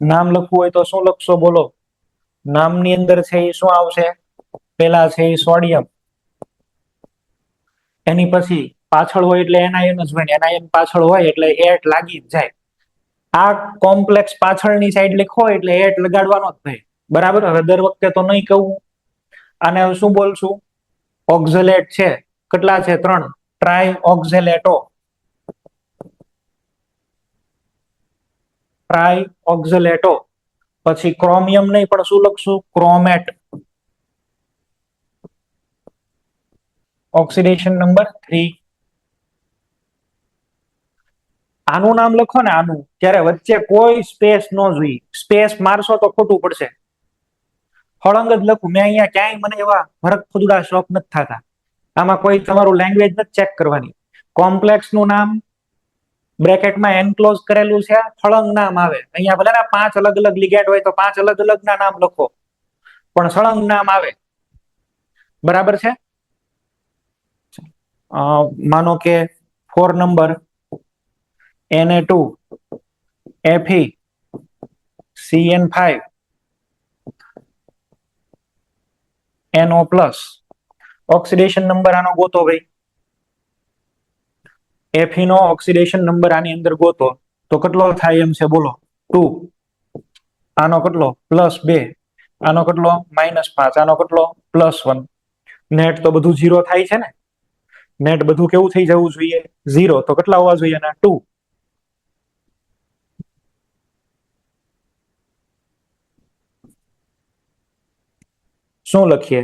નામ લખવું હોય તો શું લખશો બોલો? નામની અંદર છે એ શું આવશે? પેલા છે એ સોડિયમ, એની પછી પાછળ હોય એટલે એનાયન જ હોય, એનાયન પાછળ હોય એટલે એટ લાગી જ જાય. આ કોમ્પ્લેક્સ પાછળની સાઈડ લખો એટલે એટ લગાડવાનો જ ભાઈ, બરાબર. હવે દર વખતે તો નહીં કહું. આને શું બોલશું? ઓક્ઝલેટ છે, કેટલા છે? 3 ટ્રાય ઓક્ઝેલેટો, ટ્રાય ઓક્ઝલેટો. પછી ક્રોમિયમ નહીં પણ શું લખશું? ક્રોમેટ. Oxidation number 3. આનું નામ લખો ને આનું, ત્યારે વચ્ચે કોઈ સ્પેસ ન જોઈ. સ્પેસ મારશો તો ખોટું પડશે. હળંગ જ લખું. મેં અહીંયા ક્યાંય મને એવા ભરત ખુદડા શોખ નથી થતા. આમાં કોઈ તમારું લેંગ્વેજ નથી ચેક કરવાની. કોમ્પ્લેક્સ નું નામ બ્રેકેટમાં એન્ક્લોઝ કરેલું છે, સળંગ નામ આવે. અહીંયા ભલે ને 5 અલગ અલગ લિગેન્ડ હોય તો 5 અલગ અલગ ના નામ લખો, પણ સળંગ નામ આવે, બરાબર છે. માનો કે 4 number Na2Fe(CN5) NO+. Oxidation number આનો ગોતો ભાઈ. Fe નો ઓક્સિડેશન નંબર આની અંદર ગોતો તો કેટલો થાય એમ છે બોલો? 2. આનો કેટલો? +2. આનો કેટલો? -5. આનો કેટલો? +1. નેટ તો બધું 0 થાય છે ને. નેટ બધું કેવું થઈ જવું જોઈએ? 0. તો કેટલા હોવા જોઈએ એના? 2. શું લખીએ?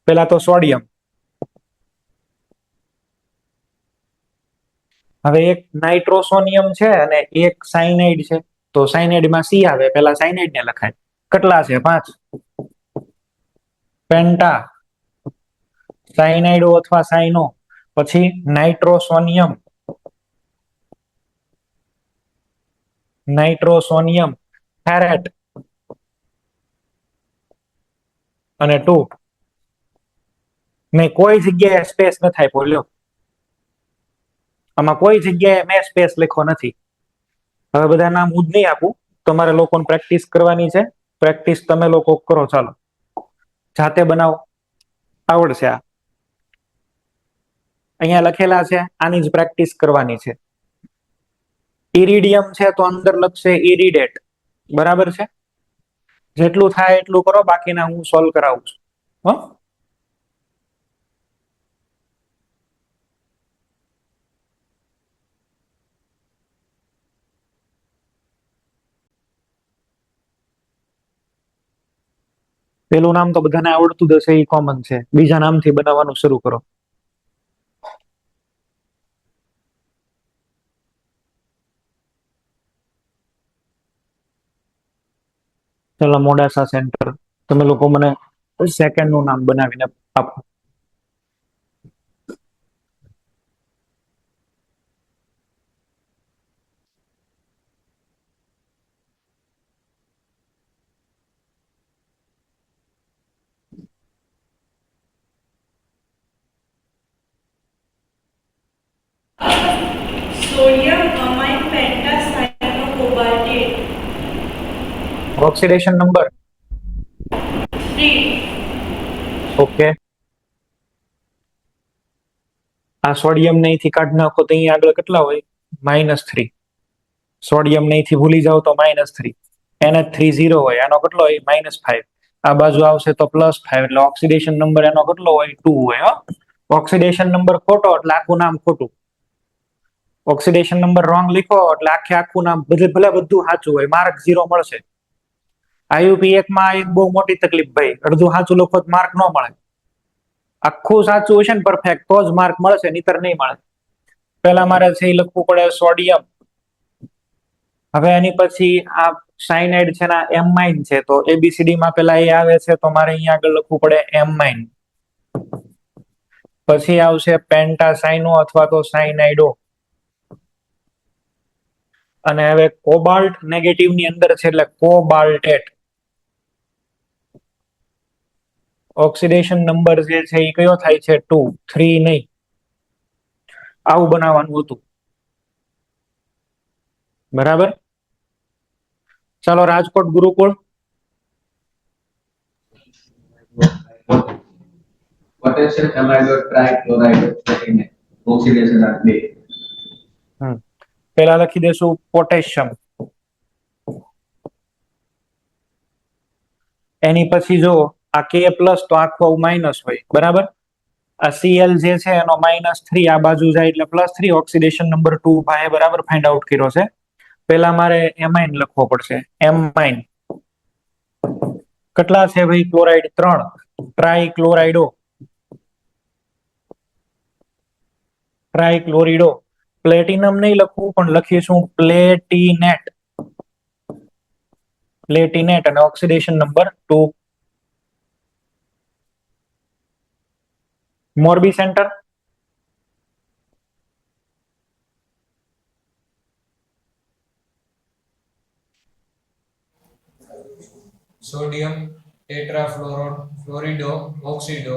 પેલા તો સોડિયમ. હવે એક નાઇટ્રોસોનિયમ છે અને એક સાયનાઇડ છે, તો સાયનાઇડમાં સી આવે, પેલા સાયનાઇડ ને લખાય. કેટલા છે? 5. પેન્ટા સાયનાઇડો અથવા સાયનો, પછી નાઇટ્રોસોનિયમ, નાઇટ્રોસોનિયમ ફેરેટ અને 2. મેં કોઈ જગ્યાએ સ્પેસ ન થાય બોલ્યો. આમાં કોઈ જગ્યાએ મેં સ્પેસ લખ્યો નથી. હવે બધા નામ હું જ નહીં આપું, તમારે લોકોને પ્રેક્ટિસ કરવાની છે. પ્રેક્ટિસ તમે લોકો કરો. ચાલો જાતે બનાવો, આવડશે. આ અહીંયા લખેલા છે, આની જ પ્રેક્ટિસ કરવાની છે. ઇરિડિયમ છે તો અંદર લખશે ઇરિડેટ, બરાબર છે. જેટલું થાય એટલું કરો, બાકીના હું સોલ્વ કરાવું છું. પેલું નામ તો બધાને આવડતું જ હશે, એ કોમન છે. બીજા નામથી બનાવવાનું શરૂ કરો. ચલો મોડાસા સેન્ટર, તમે લોકો મને સેકન્ડ નું નામ બનાવીને આપો. Sodium amine pentacyclocobaltate. Oxidation number 3. Okay. આ સોડિયમ ને અહીંથી કાઢી નાખો તો અહીં આગળ કેટલા હોય? -3. સોડિયમ ને અહીંથી ભૂલી જાવ તો -3. NH3 0 હોય, આનો કેટલો હોય? -5. આ બાજુ આવશે તો +5, એટલે ઓક્સિડેશન નંબર એનો કેટલો હોય? 2 હોય. ઓક્સિડેશન નંબર ખોટો એટલે આખું નામ ખોટું. ઓક્સિડેશન નંબર રોંગ લીખો એટલે આખે આખું નામ ભલે બધું સાચું હોય, માર્ક 0 મળશે. IUP1 માં એક બહુ મોટી તકલીફ ભાઈ, અડધું સાચું લખો તો માર્ક ન મળે. આખું સાચું હશે ને પરફેક્ટ તો જ માર્ક મળશે, નહીતર નહીં મળે. પેલા મારે છે એ લખવું પડે સોડિયમ. હવે એની પછી આ સાયનાઇડ છે ને એમાઇન છે, તો ABCD માં પેલા એ આવે છે તો મારે અહીંયા આગળ લખવું પડે એમાઇન. પછી આવશે પેન્ટાસાઇનો અથવા તો સાયનાઇડો. અને હવે કોબાલ્ટ નેગેટિવ ની અંદર છે એટલે કોબાલ્ટેટ. ઓક્સિડેશન નંબર જે છે એ કયો થાય છે 2, 3 નહીં. આવું બનાવવાનું હતું. બરાબર. ચાલો રાજકોટ ગુરુકુળ. Potassium amide trichloride platinum oxidation at bay. પેલા લખી દેશું પોટેશિયમ. એની પછી જો આ K પ્લસ તો આખો માઇનસ હોય, બરાબર. આ Cl જે છે એનો -3 આ બાજુ જાય એટલે +3. ઓક્સિડેશન નંબર 2 ભાઈ બરાબર ફાઇન્ડ આઉટ કર્યો છે. પેલા મારે એમાઇન લખવો પડશે. એમાઇન કેટલા છે ભાઈ? ક્લોરાઇડ 3. ટ્રાઇક્લોરાઇડો. ટ્રાઇક્લોરિડો. પ્લેટિનમ નહીં લખવું પણ લખીશું પ્લેટિનેટ. પ્લેટિનેટ અને oxidation number 2. Morbi centre. Sodium tetrafluorido oxido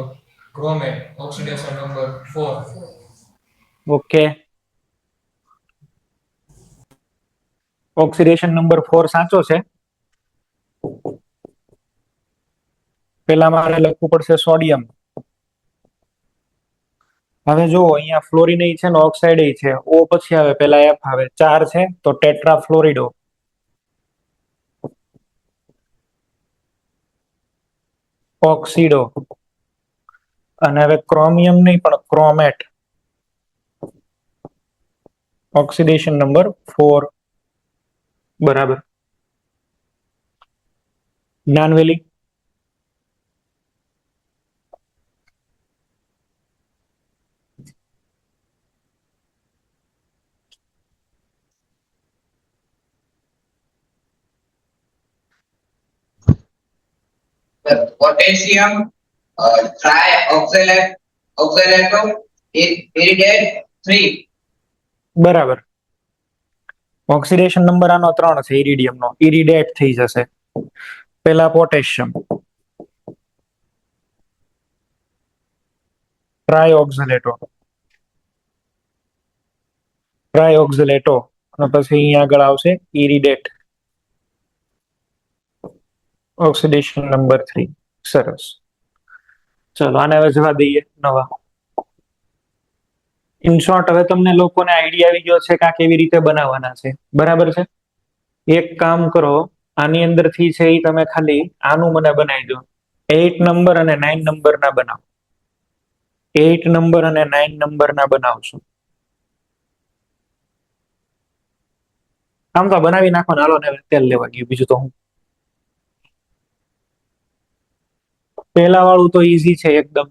chromate oxidation number 4. Okay. Oxidation number 4 સાચો છે. પેલા મારે લખવું પડશે સોડિયમ. હવે જો અહીંયા ફ્લોરિન છે ને ઓક્સાઇડ છે. O પછી આવે પેલા F આવે. 4 છે તો ટેટ્રાફ્લોરિડો. ઓક્સિડો. અને હવે ક્રોમિયમ નહીં પણ ક્રોમેટ. Oxidation number 4. બરાબર. જ્ઞાનવેલી. Potassium trioxalate iridate 3. બરાબર. ઓક્સિડેશન નંબર આનો 3 છે ઇરિડિયમ નો. ઇરિડેટ થઈ જશે. પેલા પોટેશિયમ. ટ્રાયોક્ઝલેટો. ટ્રાયોક્ઝલેટો અને પછી અહીંયા આગળ આવશે ઇરિડેટ. Oxidation number 3. સરસ. ચલો આને હવે જવા દઈએ નવા. ઇન શોર્ટ હવે તમને લોકોને આઈડિયા આવી ગયો છે કે આ કેવી રીતે બનાવવાના છે, બરાબર છે. એક કામ કરો, આની અંદર થી છે એ તમે ખાલી આનું મને બનાવી દો. 8 નંબર અને 9 નંબર ના બનાવો. 8 નંબર અને 9 નંબર ના બનાવશો. આમ તો બનાવી નાખો ને, હાલો ને તેલ લેવા ગયું, બીજું તો હું. પહેલા વાળું તો ઈઝી છે એકદમ.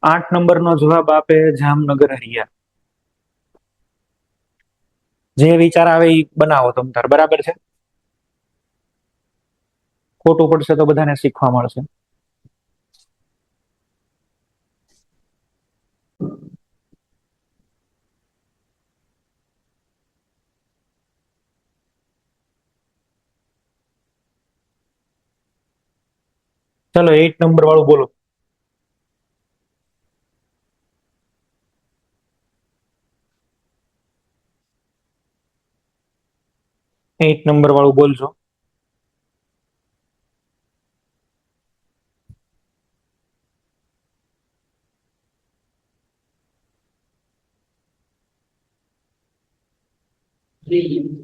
આઠ નંબર નો જવાબ આપે જામનગર હરિયા. જે વિચાર આવે એ બનાવો તમ તાર, બરાબર છે. ખોટું પડશે તો બધાને શીખવા મળશે. ચલો 8 નંબર વાળું બોલો. એટ નંબર વાળું બોલજો.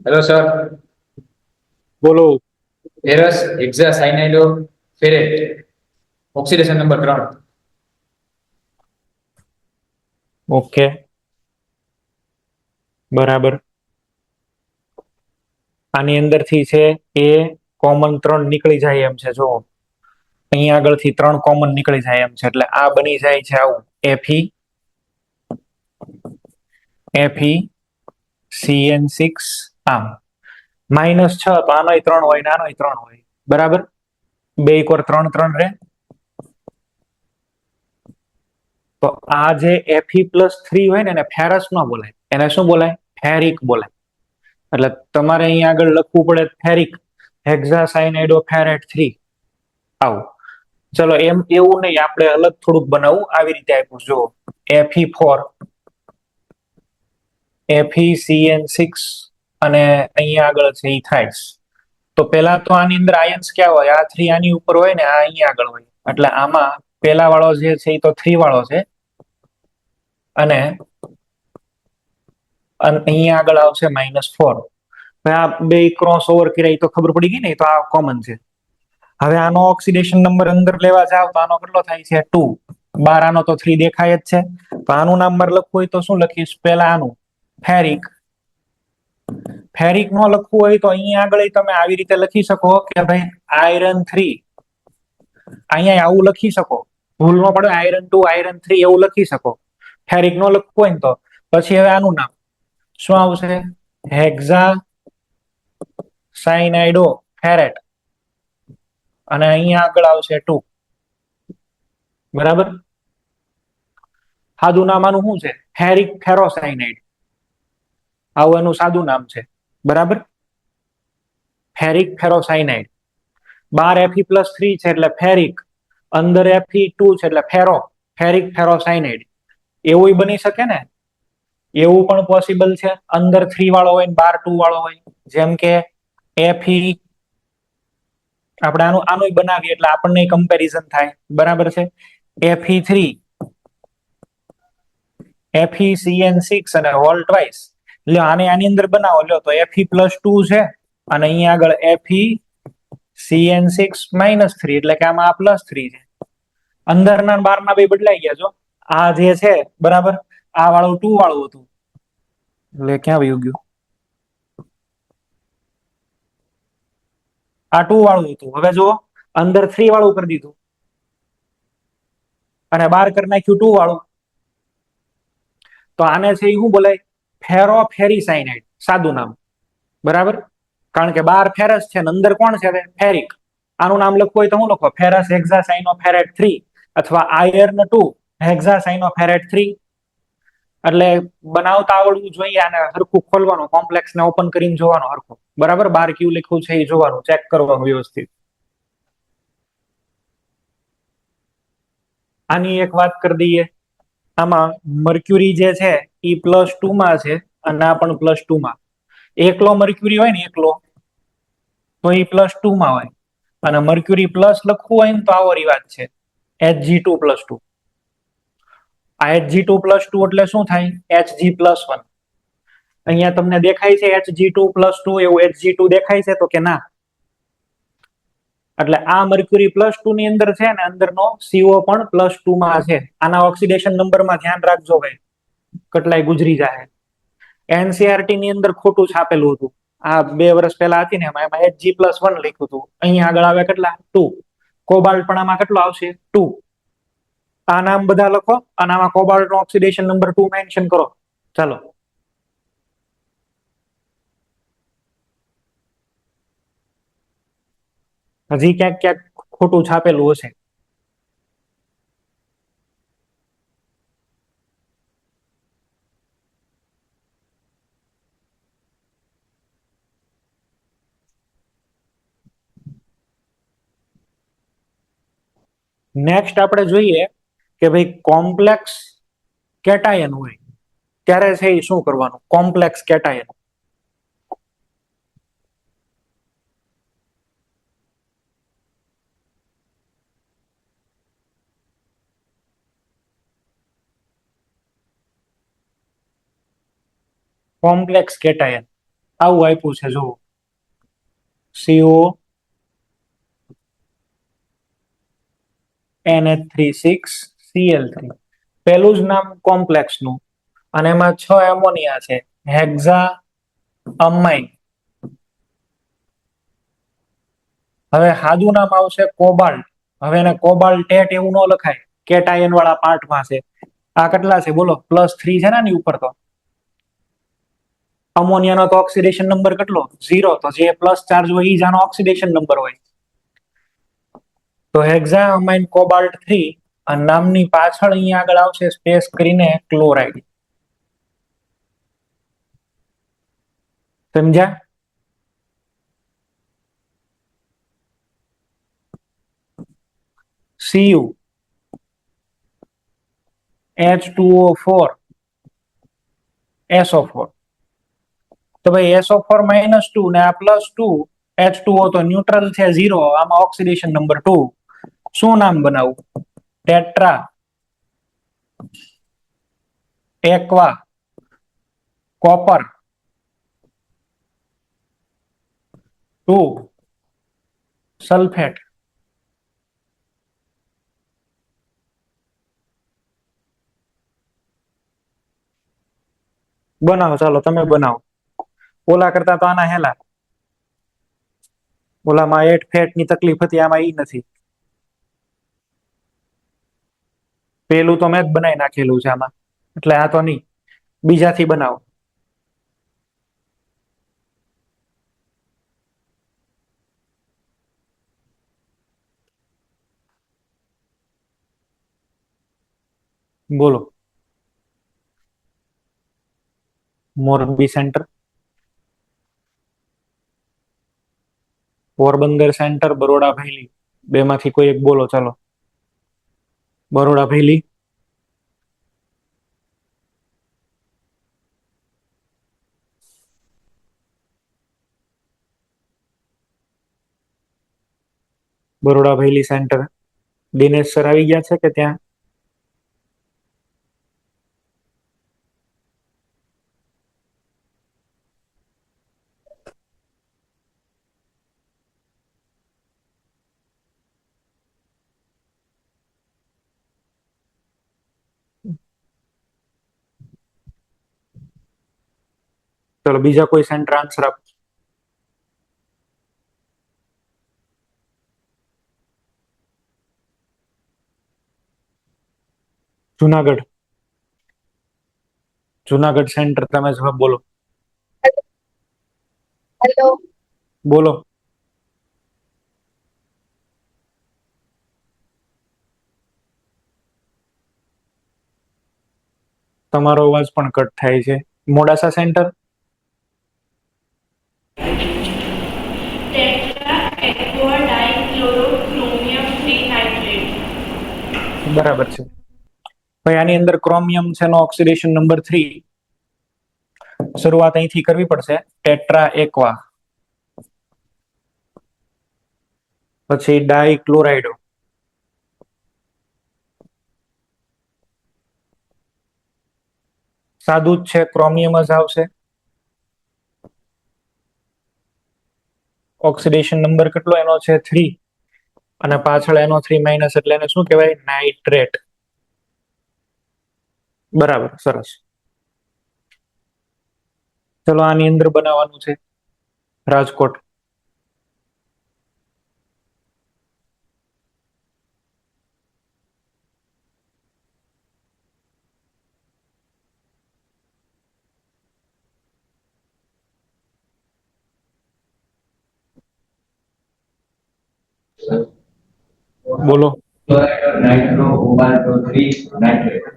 હેલો સર, બોલો. Ferrous hexacyanido ferrate oxidation number 3. Okay, બરાબર. આની અંદરથી છે એ કોમન 3 નીકળી જાય એમ છે. જો અહીંયા આગળથી 3 કોમન નીકળી જાય એમ છે, એટલે આ બની જાય છે આવું Fe CN6 આમ. -6 તો આનોય 3 હોય ને આનોય 3 હોય, બરાબર. બે એક વાર 3 3 રે. તો આ જે Fe+3 હોય ને એને ફેરસ ન બોલાય, એને શું બોલાય? ફેરિક બોલાય. એટલે તમારે અહીંયા આગળ લખવું પડે ફેરિક હેક્ઝાસાયનાઇડોફેરેટ 3 આવું. ચલો, એમ એવું નહીં, આપણે અલગ થોડુંક બનાવવું. આવી રીતે આપ્યું જો Fe4 FeCN6 અને અહીંયા આગળ છે ઇથાઇલ્સ. તો પેલા તો આની અંદર આયન્સ ક્યાં હોય? આ 3 આની ઉપર હોય ને આ અહીંયા આગળ હોય. એટલે આમાં પેલા વાળો જે છે એ તો 3 વાળો છે, અને અહીંયા આગળ આવશે -4. આ બે ક્રોસ ઓવર કર્યા તો ખબર પડી ગઈ ને, તો આ કોમન છે. હવે આનો ઓક્સિડેશન નંબર અંદર લેવા જાવ તો આનો કેટલો થાય છે? 2. બાર આનો તો 3 દેખાય જ છે. તો આનું નંબર લખવું હોય તો શું લખીશ? પેલા આનું ફેરિક. ફેરિક નો લખવું હોય તો અહીંયા આગળ તમે આવી રીતે લખી શકો કે ભાઈ આયરન 3. અહીંયા આવું લખી શકો, ભૂલ ન પડે. આયરન 2 આયરન 3 એવું લખી શકો. ફેરિક નો લખવું હોય ને તો પછી હવે આનું નામ શું આવશે? હેક્ઝા સાયનાઇડો ફેરેટ, અને અહીંયા આગળ આવશે 2. બરાબર. સાદું નામ આનું શું છે? ફેરિક ફેરોસાયનાઇડ. આવું એનું સાદું નામ છે. બરાબર. ફેરિક ફેરોસાયનાઇડ. 12 Fe+3 છે એટલે ફેરિક, અંદર Fe2 છે એટલે ફેરો, ફેરિક ફેરોસાયનાઇડ. એવું બની શકે ને, એવું પણ પોસિબલ છે. અંદર 3 વાળો હોય ને બહાર 2 વાળો હોય. જેમ કે Fe, આપણે આનું બનાવીએ એટલે આપણને કમ્પેરિઝન થાય. બરાબર છે. Fe3 FeCN6 અને હોલ ટ્વાઇસ. લ્યો આને આની અંદર બનાવો. લ્યો તો Fe+2 છે અને અહીંયા આગળ FeCN6 -3, એટલે કે આમાં આ +3 છે. અંદરના બહારના બે બદલાઈ ગયા. જો આ જે છે, બરાબર, આ વાળું 2 વાળું હતું, એટલે ક્યાં વયું ગયું? આ 2 વાળું હતું. હવે જો અંદર 3 વાળું કરી દીધું અને બહાર કરી નાખ્યું 2 વાળું. તો આને છે એ શું બોલાય? ફેરોફેરીસાયનાઇડ. સાદું નામ. બરાબર. કારણ કે બહાર ફેરસ છે ને અંદર કોણ છે? ફેરિક. આનું નામ લખવું હોય તો શું લખો? ફેરસ હેક્ઝાસાયનોફેરેટ 3 અથવા આયર્ન 2 હેક્ઝાસાયનોફેરેટ 3. એટલે બનાવતા આવડવું જોઈએ. આને હરખું ખોલવાનું, કોમ્પ્લેક્સ ને ઓપન કરીને જોવાનું હરખું. બરાબર. બાર કયું લખ્યું છે એ જોવાનું, ચેક કરવાનું વ્યવસ્થિત. આની એક વાત કરી દઈએ. આમાં મર્ક્યુરી જે છે એ +2 માં છે અને આ પણ +2 માં. એકલો મર્ક્યુરી હોય ને, એકલો, તો એ +2 માં હોય. અને મર્ક્યુરી પ્લસ લખવું હોય ને તો આવો રિવાજ છે, Hg2+2. આ Hg2+2 એટલે શું થાય? Hg+1. અહીંયા તમને દેખાય છે Hg2+2, એવું Hg2 દેખાય છે તો કે ના? એટલે આ મર્ક્યુરી +2 ની અંદર છે ને, અંદરનો CO પણ +2 માં છે. આના ઓક્સિડેશન નંબરમાં ધ્યાન રાખજો ભાઈ, કેટલાય ગુજરી જાય. NCERT ની અંદર ખોટું છાપેલું હતું. આ 2 વર્ષ પહેલા હતી ને, એમાં Hg+1 લખ્યું હતું. અહીંયા આગળ આવે કેટલા? 2. કોબાલ્ટ પણ આમાં કેટલો આવશે? 2. આ નામ બધા લખો અને આમાં કોબાલ્ટ નો ઓક્સિડેશન નંબર 2 મેન્શન કરો. ચાલો. હજી ક્યાંક ક્યાંક ખોટું છાપેલું હશે. નેક્સ્ટ આપણે જોઈએ કે ભાઈ કોમ્પ્લેક્સ કેટાયન હોય ત્યારે છે એ શું કરવાનું? Complex cation. કોમ્પ્લેક્સ કેટાયન આવું આપ્યું છે. જો CO NH3 6 Cl3. પેલું જ નામ કોમ્પ્લેક્સ નું અને એમાં 6 એમોનિયા છે, હેક્ઝા અમાઇન. હવે સાદું નામ આવશે કોબાલ્ટ. હવે એને કોબાલ્ટેટ એવું ન લખાય, કેટાયન વાળા પાર્ટમાં છે. આ કેટલા છે બોલો? +3 છે ને આની ઉપર તો. અમોનિયાનો તો ઓક્સિડેશન નંબર કેટલો? 0. તો જે પ્લસ ચાર્જ હોય એ જ આનો ઓક્સિડેશન નંબર હોય. તો હેક્ઝા અમાઇન કોબાલ્ટ 3 અને નામની પાછળ અહીંયા આગળ આવશે સ્પેસ કરીને ક્લોરાઇડ. સમજ્યા? Cu H2O4 SO4. તો ભાઈ SO4 -2 ને આ +2 H2O તો ન્યુટ્રલ છે 0, આમાં ઓક્સિડેશન નંબર 2. શું નામ બનાવું? Tetra એકવા copper 2 sulphate. બનાવો, ચાલો તમે બનાવો. ઓલા કરતા તો આના હેલા. ઓલામાં 8 ફેટ ની તકલીફ હતી, આમાં ઈ નથી. પેલું તો મેં જ બનાવી નાખેલું છે આમાં, એટલે આ તો નહીં. બીજાથી બનાવો. બોલો. મોરબી સેન્ટર, પોરબંદર સેન્ટર, બરોડા ભેલી. બે માંથી કોઈ એક બોલો, ચાલો. બરોડા ભેલી. બરોડા ભેલી સેન્ટર. દિનેશ સર આવી ગયા છે કે ત્યાં? ચલો બીજા કોઈ સેન્ટર આન્સર આપો. જુનાગઢ. જુનાગઢ સેન્ટર, તમે જવાબ બોલો. હેલો. બોલો. તમારો અવાજ પણ કટ થાય છે. Modasa centre. Tetra aqua dichlorochromium 3 nitrate. બરાબર છે ભાઈ. આની અંદર ક્રોમિયમ છે નો ઓક્સિડેશન નંબર 3. શરૂઆત અહીંથી કરવી પડશે. ટેટ્રા એકવા, પછી ડાઇક્લોરાઇડો, સાદું જ છે, ક્રોમિયમ જ આવશે. ઓક્સિડેશન નંબર કેટલો એનો છે? 3. અને પાછળ એનો 3- એટલે એને શું કહેવાય? નાઇટ્રેટ. બરાબર, સરસ. ચલો આની અંદર બનાવવાનું છે રાજકોટ. બોલો. Chloride, nitro, cobalt, 3 nitrate.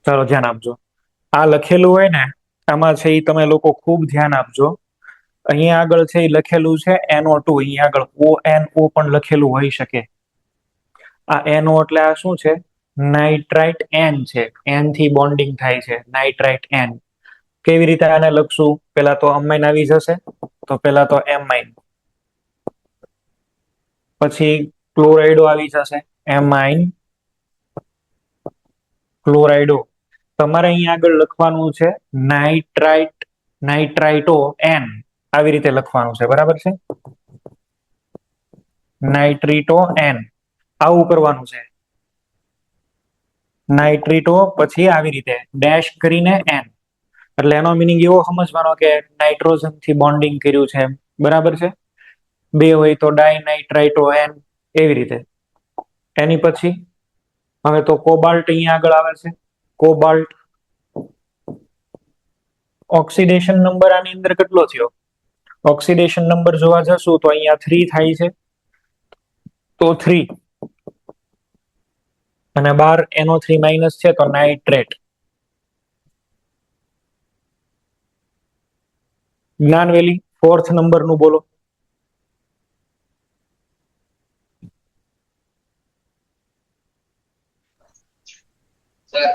ચાલો ધ્યાન આપજો. આ લખેલું હોય ને, આમાં છે એ તમે લોકો ખૂબ ધ્યાન આપજો. અહીંયા આગળ છે એ લખેલું છે NO2, અહીંયા આગળ ONO પણ લખેલું હોઈ શકે. આ NO એટલે આ શું છે? નાઇટ્રાઇટ N છે. N થી બોન્ડિંગ થાય છે, નાઇટ્રાઇટ N. કેવી રીતે આને લખશું? પેલા તો અમાઇન આવી જશે, તો પેલા તો એમાઇન, પછી ક્લોરાઇડો આવી જશે, એમાઇન ક્લોરાઇડો. તમારે અહીંયા આગળ લખવાનું છે નાઇટ્રાઇટો N, આવી રીતે લખવાનું છે. બરાબર છે? નાઇટ્રીટો N. આવું કરવાનું છે. નાઇટ્રેટો પછી આવી રીતે ડેશ કરીને એન, એટલે એનો મિનિંગ એવો સમજવાનો કે નાઇટ્રોજન થી બોન્ડિંગ કર્યું છે, બરાબર છે. બે હોય તો ડાય નાઇટ્રાઇટો એન, એવી રીતે. એની પછી હવે તો કોબાલ્ટ અહીંયા આગળ આવે છે. કોબાલ્ટ ઓક્સિડેશન નંબર આની અંદર કેટલો થયો? ઓક્સિડેશન નંબર જોવા જશું તો અહીંયા 3 થાય છે, તો 3 અને 12 NO3 માઇનસ છે તો નાઇટ્રેટ. જ્ઞાનવેલી ફોર્થ નંબર નું બોલો. Sir,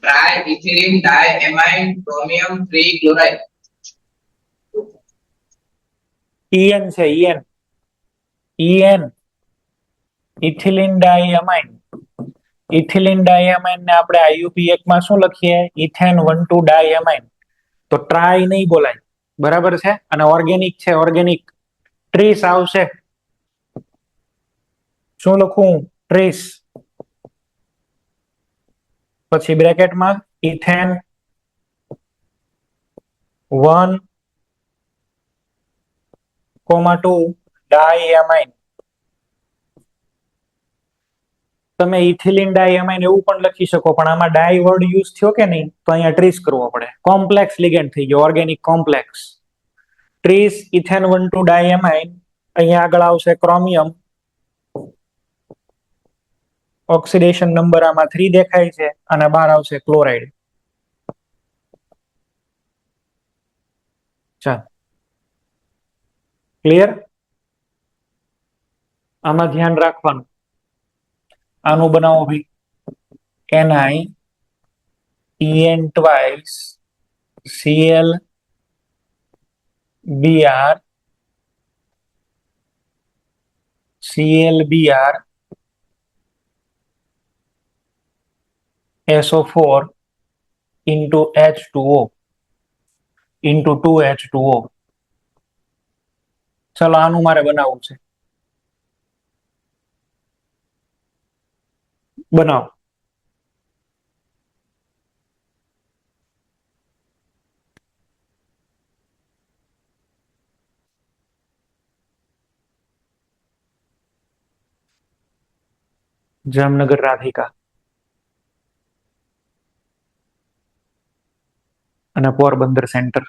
triethylene diamine chromium 3 chloride. EN છે, EN. EN ethylene diamine. Ethylene diamine ને આપણે IUPAC માં શું લખીએ? Ethane 1,2 diamine. તો ટ્રાય નહીં બોલાય, બરાબર છે. અને ઓર્ગેનિક છે, ઓર્ગેનિક. ટ્રીસ આવશે. શું લખું? ટ્રીસ. પછી બ્રેકેટમાં ઇથેન 1,2 ડાયમાઇન. તમે ઇથિલિન ડાયમાઇન એવું પણ લખી શકો, પણ આમાં ડાય વર્ડ યુઝ થયો કે નહીં, તો અહીંયા ટ્રીસ કરવો પડે. કોમ્પ્લેક્સ લિગેન્ડ થઈ ગયો, ઓર્ગેનિક કોમ્પ્લેક્સ. ટ્રીસ ઇથેન 1,2 ડાયમાઇન. અહીંયા આગળ આવશે ક્રોમિયમ. ઓક્સિડેશન નંબર આમાં 3 દેખાય છે અને 12 આવશે ક્લોરાઇડ. ચાલ, ક્લિયર? આમાં ધ્યાન રાખવાનું. આનું બનાવો ભાઈ. NiEN twice Cl Br ClBr SO4 into H2O into 2H2O. ચલો આનું મારે બનાવવું છે. બનાવો. જામનગર રાધિકા અને પોરબંદર સેન્ટર.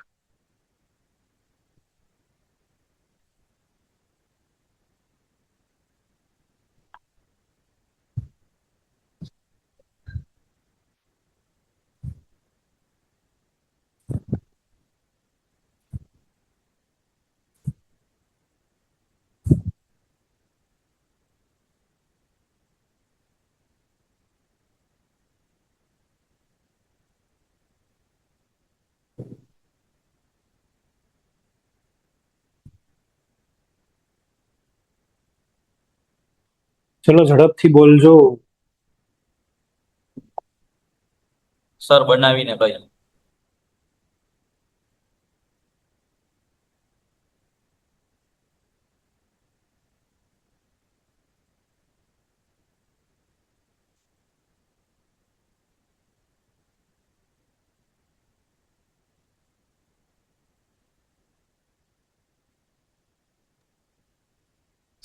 ચલો ઝડપથી બોલજો. સર બનાવીને ભાઈ.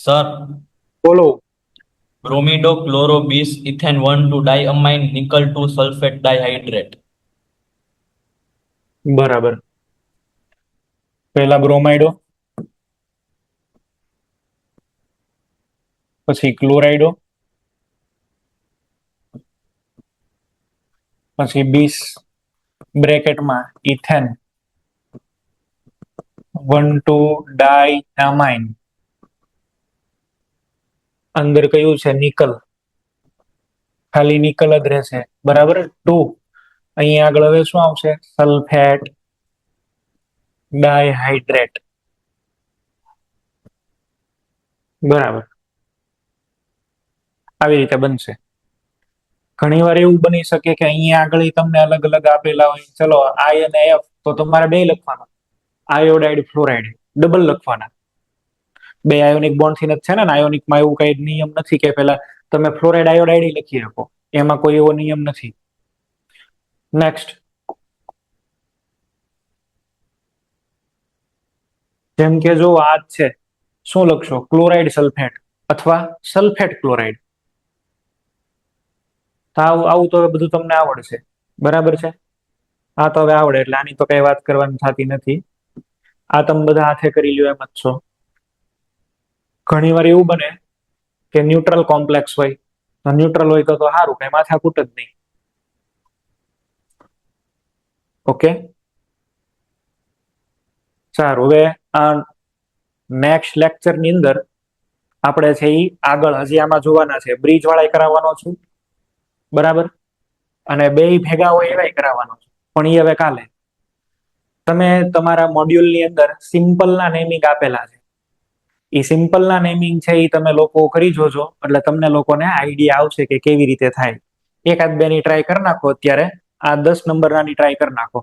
સર બોલો. બ્રોમિડો ક્લોરો 20 ઇથેન 1,2 ડાયમાઇન નિકલ 2 સલ્ફેટ ડાયહાઇડ્રેટ. બરાબર. પહેલા બ્રોમાઇડો, પછી ક્લોરાઇડો, પછી 20 બ્રેકેટમાં ઇથેન 1,2 ડાયમાઇન. અંદર કયું છે? નિકલ. ખાલી નિકલ જ રહેશે, બરાબર. 2 અહીંયા આગળ હવે શું આવશે? સલ્ફેટ ડાયહાઇડ્રેટ. બરાબર. આવી રીતે બનશે. ઘણી વાર એવું બની શકે કે અહીંયા આગળ તમને અલગ અલગ આપેલા હોય. ચલો I અને F તો તમારે બે લખવાના. આયોડાઇડ ફ્લોરાઇડ ડબલ લખવાના. બે આયોનિક બોન્ડ થી જ છે ને આયોનિક માં એવું કઈ નિયમ નથી કે પેલા તમે ફ્લોરાઇડ આયોડાઇડ લખી શકો, એમાં કોઈ એવો નિયમ નથી. નેક્સ્ટ, જેમ કે જો આ જ છે, શું લખશો? ક્લોરાઇડ સલ્ફેટ અથવા સલ્ફેટ ક્લોરાઇડ. તો આવું તો હવે બધું તમને આવડશે, બરાબર છે? આ તો હવે આવડે એટલે આની તો કઈ વાત કરવાની થતી નથી. આ તમે બધા હાથે કરી લ્યો એમ જ છો. ઘણી વાર એવું બને કે ન્યુટ્રલ કોમ્પ્લેક્સ હોય, તો ન્યુટ્રલ હોય તો સારું, કઈ માથાકૂટ જ નહીં. ઓકે, સારું. હવે આ નેક્સ્ટ લેક્ચર ની અંદર આપણે છે એ આગળ હજી આમાં જોવાના છે, બ્રિજ વાળા કરાવવાનો છું, બરાબર, અને બે ભેગા હોય એવા કરાવવાનો છું, પણ એ હવે કાલે. તમે તમારા મોડ્યુલ ની અંદર સિમ્પલ ના નેમિંગ આપેલા છે, એ સિમ્પલ ના નેમિંગ છે એ તમે લોકો કરી જોજો, એટલે તમને લોકોને આઈડિયા આવશે કે કેવી રીતે થાય. એકાદ બે ની ટ્રાય કરી નાખો, અત્યારે આ 10 નંબર ની ટ્રાય કરી નાખો.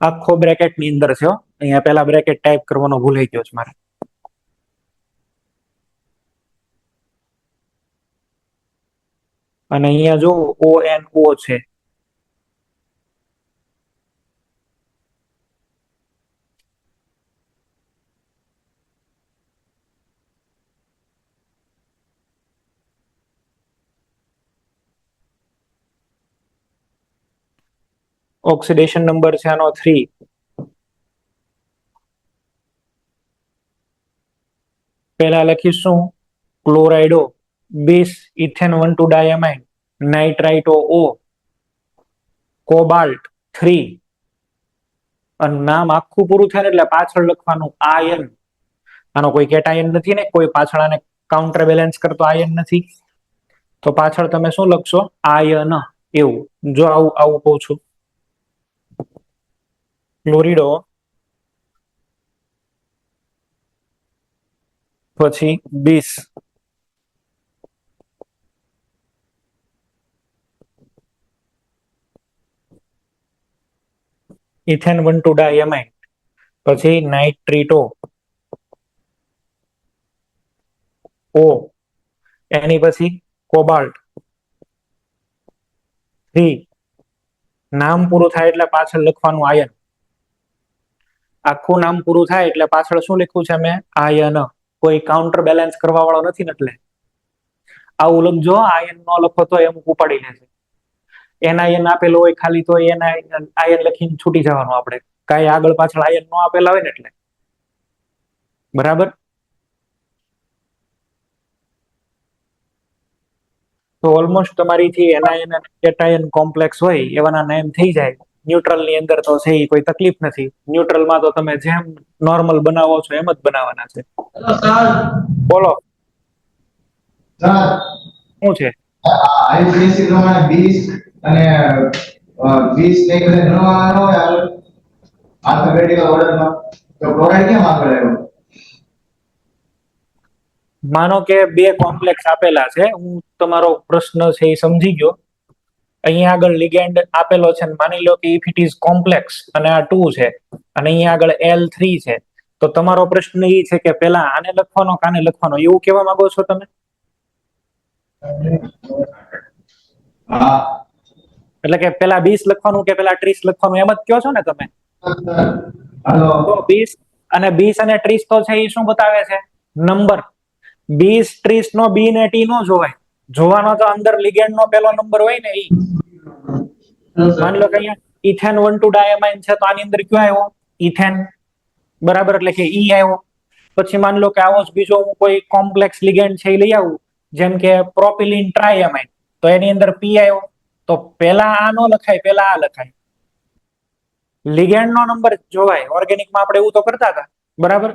આખો બ્રેકેટ ની અંદર છે, અહીંયા પેલા બ્રેકેટ ટાઈપ કરવાનો ભૂલાઈ ગયો છે મારે. અને અહીંયા જો ONO છે, ઓક્સિડેશન નંબર છે આનો 3. પહેલા લખીશું ક્લોરાઇડો 20 ઇથેન 1,2 ડાયમાઇન નાઇટ્રાઇટો O કોબાલ્ટ 3. અને નામ આખું પૂરું થાય એટલે પાછળ લખવાનું આયન. આનો કોઈ કેટાયન નથી ને, કોઈ પાછળ આને કાઉન્ટર બેલેન્સ કરતો આયન નથી, તો પાછળ તમે શું લખશો? આયન. એવું જો આવું કહું છું, ક્લોરીડો પછી 20 ઇથેન 1,2 ડાયમાઇન પછી નાઇટ્રીટો O, એની પછી કોબાલ્ટ 3. નામ પૂરું થાય એટલે પાછળ લખવાનું આયન. આખું નામ પૂરું થાય એટલે પાછળ શું લખ્યું છે મેં? આયન. કોઈ કાઉન્ટર બેલેન્સ કરવા વાળો નથી ને, એટલે આવું લખજો. આયન નો લખો તો એમ ઉપાડી લેશે. એનઆયન આપેલો હોય ખાલી તો એના આયન લખીને છૂટી જવાનું, આપણે કઈ આગળ પાછળ આયન નો આપેલા હોય ને એટલે, બરાબર. તો ઓલમોસ્ટ તમારીથી એનાયન અને કેટાયન કોમ્પ્લેક્સ હોય એવાના નેમ થઈ જાય. ન્યુટ્રલ ની અંદર તો છે કોઈ તકલીફ નથી. ન્યુટ્રલ માં તો તમે જેમ નોર્મલ બનાવો છો એમ જ બનાવવાના છે. બોલો શું છે? આઈયુસીએસસી પ્રમાણે 20 અને 20 ને બધા ગણવાના હોય આગળ આલ્ફાબેટિકલ ઓર્ડરમાં, તો ક્લોરાઇડ કેમ આગળ આવ્યો? માનો કે બે કોમ્પ્લેક્સ આપેલા છે, હું તમારો પ્રશ્ન છે એ સમજી ગયો. અહીંયા આગળ લિગેન્ડ આપેલો છે, માની લો કે ઇફ ઇટ ઇઝ કોમ્પ્લેક્સ અને આ 2 છે, અને અહીંયા આગળ L3 છે, તો તમારો પ્રશ્ન એ છે કે પેલા આને લખવાનો કાને લખવાનો, એવું કહેવા માંગો છો તમે? હા, એટલે કે પેલા 20 લખવાનું કે પેલા 30 લખવાનું, એમ જ કહો છો ને તમે? હાલો. તો 20 અને 30 તો છે એ શું બતાવે છે? નંબર. 20 30 નો B ને T નો જોવાય, જોવાનો તો અંદર લિગેન્ડ નો પેલો નંબર હોય ને ઈ. માની લો કે અહીંયા ઇથેન 1,2 ડાયમાઇન છે, તો આની અંદર કયો આવ્યો? ઇથેન, બરાબર, એટલે કે ઈ આવ્યો. પછી માની લો કે આવો જ બીજો હું કોઈ કોમ્પ્લેક્સ લિગેન્ડ છે એ લઈ આવું, જેમ કે પ્રોપિલિન ટ્રાયમાઇન, તો એની અંદર P આવ્યો. તો પેલા આ નો લખાય, પેલા આ લખાય. લિગેન્ડ નો નંબર જોવાય. ઓર્ગેનિકમાં આપણે એવું તો કરતા હતા, બરાબર.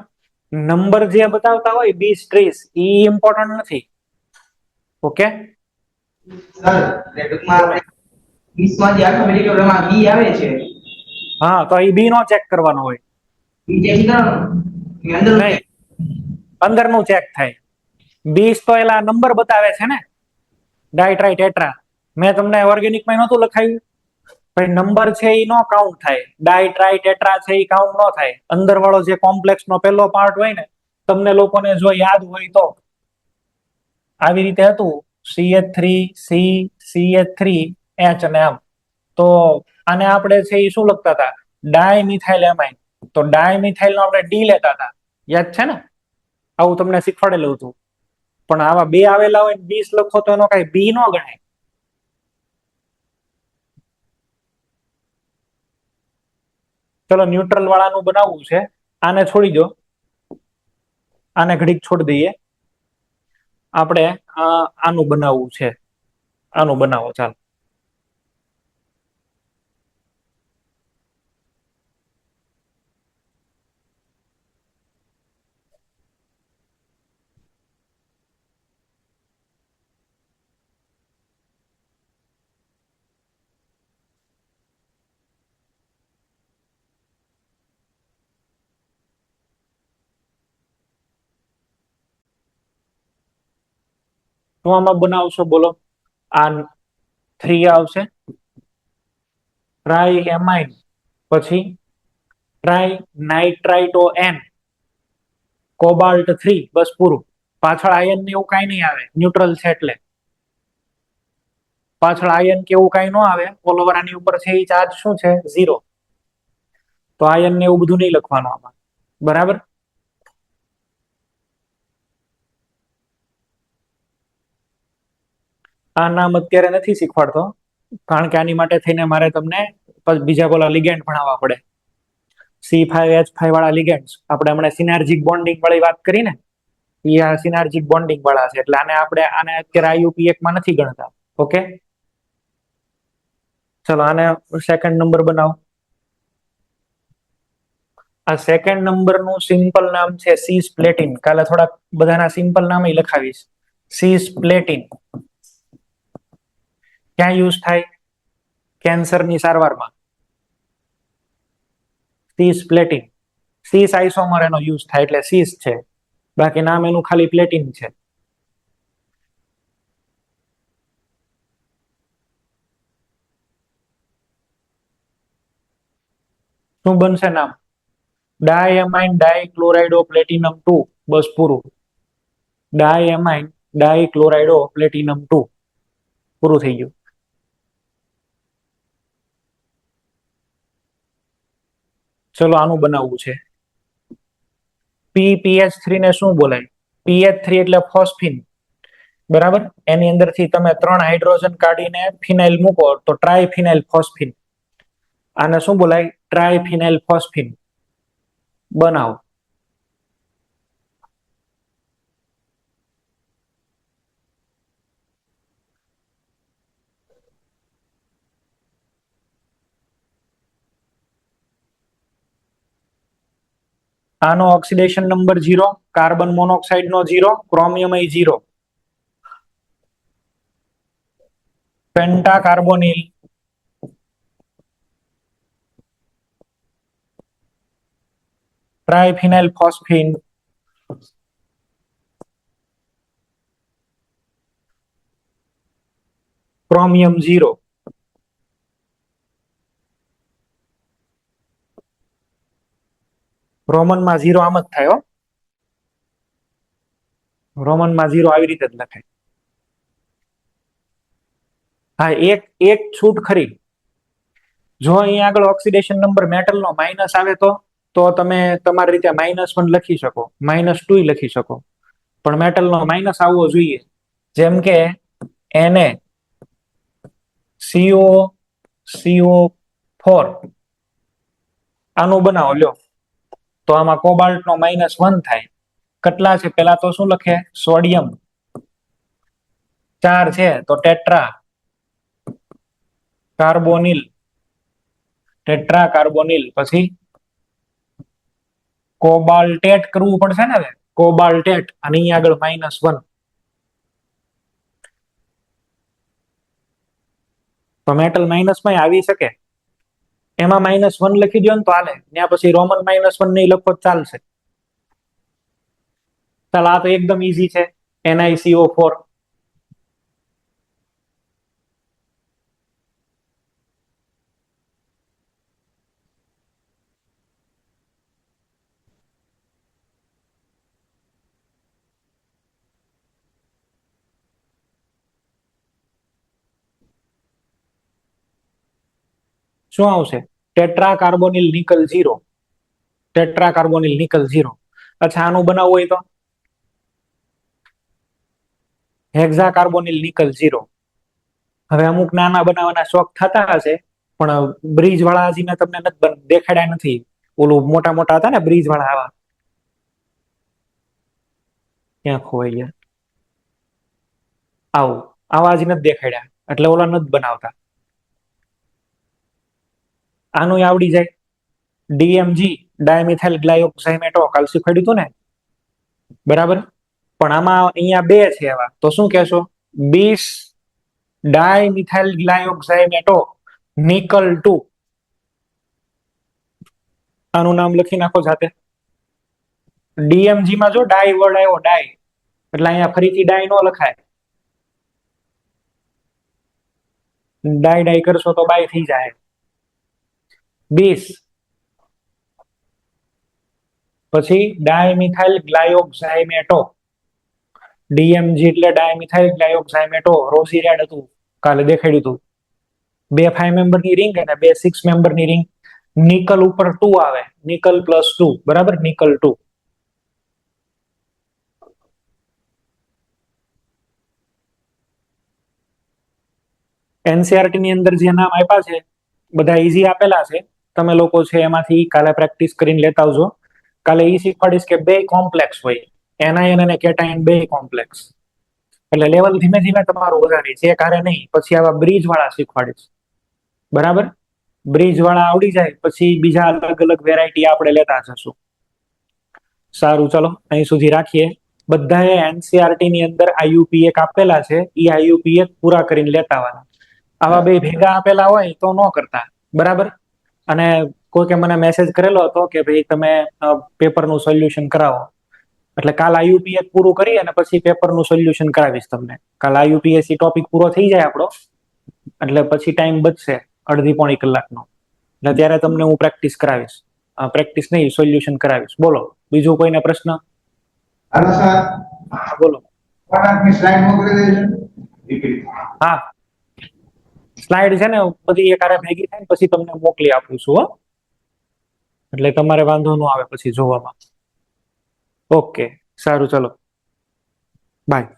નંબર જે બતાવતા હોય 20 30 ઈ ઇમ્પોર્ટન્ટ નથી. ઓકે સર, એટલે ટૂંકમાં આપણે 20 માંથી આલ્ફાબેટિકલ માં B આવે છે. હા, તો એ બી નો ચેક કરવાનો હોય. B ચેક કરવાનું કે અંદર નહીં, અંદરનું ચેક થાય. 20 તો એલા નંબર બતાવે છે ને, ડાયટ્રાઈ ટેટ્રા. મેં તમને ઓર્ગેનિકમાં નહોતું લખાયું, ભાઈ નંબર છે એ નો કાઉન્ટ થાય, ડાયટ્રાઈ ટેટ્રા છે એ કાઉન્ટ નો થાય. અંદર વાળો જે કોમ્પ્લેક્સ નો પહેલો પાર્ટ હોય ને, તમને લોકોને જો યાદ હોય તો આવી રીતે હતું CH3 CH3 H અને આમ. તો આને આપણે છે એ શું લખતા હતા, ડાયમિથાઇલ એમાઇન. તો ડાયમિથાઇલ નો આપણે ડી લેતા હતા, યાદ છે ને? આવું તમને શીખવાડેલું હતું. પણ આવા બે આવેલા હોય 20 લખો તો એનો કઈ બી નો ગણાય. ચલો ન્યુટ્રલ વાળાનું બનાવવું છે, આને છોડી દો, આને ઘડીક છોડી દઈએ. આપણે આનું બનાવવું છે, આનું બનાવો ચાલો. શું આમાં બનાવશો બોલો? આ 3 આવશે, ટ્રાઈ એમાઇન, પછી ટ્રાઈ નાઇટ્રાઇટો એન, કોબાલ્ટ 3, બસ પૂરું. પાછળ આયન ને એવું કઈ નહીં આવે, ન્યુટ્રલ છે એટલે. પાછળ આયન કે એવું કઈ ન આવે. ઓલ આની ઉપર છે એ ચાર્જ શું છે? 0. તો આયન ને એવું બધું નહીં લખવાનું આમાં, બરાબર? આ નામ અત્યારે નથી શીખવાડતો, કારણ કે આની માટે થઈને મારે તમને બીજા બોલા લિગેન્ડ ભણાવવા પડે. C5H5 વાળા લિગેન્ડ્સ આપણે હમણાં સિનાર્જિક બોન્ડિંગ વાળી વાત કરી ને, એ આ સિનાર્જિક બોન્ડિંગ વાળા છે. એટલે આને અત્યારે IUP1 માં નથી ગણતા. ઓકે, ચલો આને સેકન્ડ નંબર બનાવો. આ સેકન્ડ નંબર નું સિમ્પલ નામ છે સિસ્પ્લેટિન. કાલે થોડાક બધાના સિમ્પલ નામ લખાવીશ. સિસ્પ્લેટિન ક્યાં યુઝ થાય? કેન્સરની સારવારમાં. સિસ્પ્લેટિન, સિસ આઇસોમર એનો યુઝ થાય એટલે સિસ છે, બાકી નામ એનું ખાલી પ્લેટિન છે. શું બનશે નામ? ડાયએમાઇન ડાઇક્લોરાઇડો પ્લેટિનમ 2, બસ પૂરું. ડાયએમાઇન ડાઇક્લોરાઇડો પ્લેટિનમ 2, પૂરું થઈ ગયું. ચલો આનું બનાવવું છે. PPH3 ને શું બોલાય? PH3 એટલે ફોસ્ફિન, બરાબર? એની અંદરથી તમે 3 હાઇડ્રોજન કાઢીને ફિનાઇલ મૂકો તો ટ્રાયફિનાઇલ ફોસ્ફિન. આને શું બોલાય? ટ્રાયફિનાઇલ ફોસ્ફિન. બનાવો. આનો ઓક્સિડેશન નંબર 0, કાર્બન મોનોક્સાઇડ નો 0, ક્રોમિયમ એ 0. પેન્ટા કાર્બોનિલ, ટ્રાયફિનાઇલ ફોસ્ફિન, ક્રોમિયમ 0. રોમનમાં 0 આમ જ થાય હો. રોમનમાં 0 આવી રીતે જ લખાય. હા, એક છૂટ ખરી. જો અહીંયા આગળ ઓક્સિડેશન નંબર મેટલનો માઇનસ આવે તો તમે તમારી રીતે -1 લખી શકો, -2 લખી શકો. પણ મેટલનો માઇનસ આવવો જોઈએ. જેમ કે Na CO4, આનું બનાવો લ્યો, તો આમાં કોબાલ્ટ નો -1 થાય. કેટલા છે? પેલા તો શું લખે? સોડિયમ 4 છે તો ટેટ્રા કાર્બોનિલ, ટેટ્રા કાર્બોનિલ. પછી કોબાલ્ટેટ કરવું પડશે ને હવે, કોબાલ્ટેટ. અને અહીં આગળ -1. તો મેટલ માઇનસમાં આવી શકે, એમાં -1 લખી દો ને તો હાલે. ત્યાં પછી રોમન -1 નહીં લખો ચાલશે. ચાલ, આ તો એકદમ ઈઝી છે. NiCO4. શું આવશે? Tetra carbonyl nickel 0. Tetra carbonyl nickel 0. અચ્છા, આનું બનાવવું હોય તો હેક્ઝા કાર્બોનિલ નિકલ 0. હવે અમુક નાના બનાવવાના શોખ થતા હશે, પણ બ્રિજ વાળા હજી મેં તમને દેખાડ્યા નથી. ઓલું મોટા મોટા હતા ને બ્રિજ વાળા, આવા ક્યાં ખોવાઈ ગયા? આવું આવા હજી નથી દેખાડ્યા, એટલે ઓલા નથી બનાવતા. આનું આવડી જાય. ડીએમજી ડાયમિથાઇલ ગ્લાયોક્સાઇમેટો કાલ શીખવાડ્યું હતું ને, બરાબર. પણ આમાં અહીંયા બે છે એવા, તો શું કહેશો? બીસ ડાયમિથાઇલ ગ્લાયોક્સાઇમેટો નિકલ 2. આનું નામ લખી નાખો જાતે. ડીએમજી માં જો ડાય વર્ડ આવ્યો, ડાય, એટલે અહીંયા ફરીથી ડાય નો લખાય. ડાય ડાય કરશો તો બાય થઈ જાય. 20 પછી ડાયમિથાઇલ ગ્લાયોક્સાઇમેટો. ડીએમજી એટલે ડાયમિથાઇલ ગ્લાયોક્સાઇમેટો. રોઝી રેડ હતું, કાલે દેખાડ્યું હતું. 2 5 મેમ્બરની રિંગ અને 2 6 મેમ્બરની રિંગ. નિકલ ઉપર 2 આવે, નિકલ +2, બરાબર, નિકલ 2. એનસીઆરટી ની અંદર જે નામ આપ્યા છે બધા ઈઝી આપેલા છે. તમે લોકો છે એમાંથી કાલે પ્રેક્ટિસ કરીને લેતા આવજો. કાલે ઈ શીખવાડીશ કે બે કોમ્પ્લેક્સ હોય, એનાયન અને કેટાયન બે કોમ્પ્લેક્સ. એટલે લેવલ ધીમે ધીમે તમારું વધારીશ, એક હારે નહીં. પછી આવા બ્રિજ વાળા શીખવાડીશ, બરાબર. બ્રિજ વાળા આવડી જાય પછી બીજા અલગ અલગ વેરાયટી આપણે લેતા જશું. સારું, ચલો અહીં સુધી રાખીએ. બધાએ એનસીઆરટી ની અંદર આઈયુપી એક આપેલા છે, એ આઈયુપી એક પૂરા કરીને લેતા આવવાના. આવા બે ભેગા આપેલા હોય તો ન કરતા, બરાબર. અને કોઈકે મને મેસેજ કરેલો હતો કે ભાઈ તમે પેપરનું સોલ્યુશન કરાવો, એટલે કાલ આઈયુપી એક પૂરું કરી અને પછી પેપરનું સોલ્યુશન કરાવીશ તમને. કાલ આઈયુપીએસસી ટોપિક પૂરો થઈ જાય આપણો, એટલે પછી ટાઈમ બચશે અડધી પોણી કલાકનો. એટલે ત્યારે તમને હું પ્રેક્ટિસ કરાવીશ. પ્રેક્ટિસ નહીં, સોલ્યુશન કરાવીશ. બોલો, બીજું કોઈને પ્રશ્ન? હાલો સર, બોલો. કોન્ટ્રાક્ટની સ્લાઇડ મોકલી દેજો. હા, સ્લાઇડ છે ને બધી એકારે ભેગી થાય પછી તમને મોકલી આપું છું, હો. એટલે તમારે વાંધો ન આવે પછી જોવામાં. ઓકે, સારું, ચલો બાય.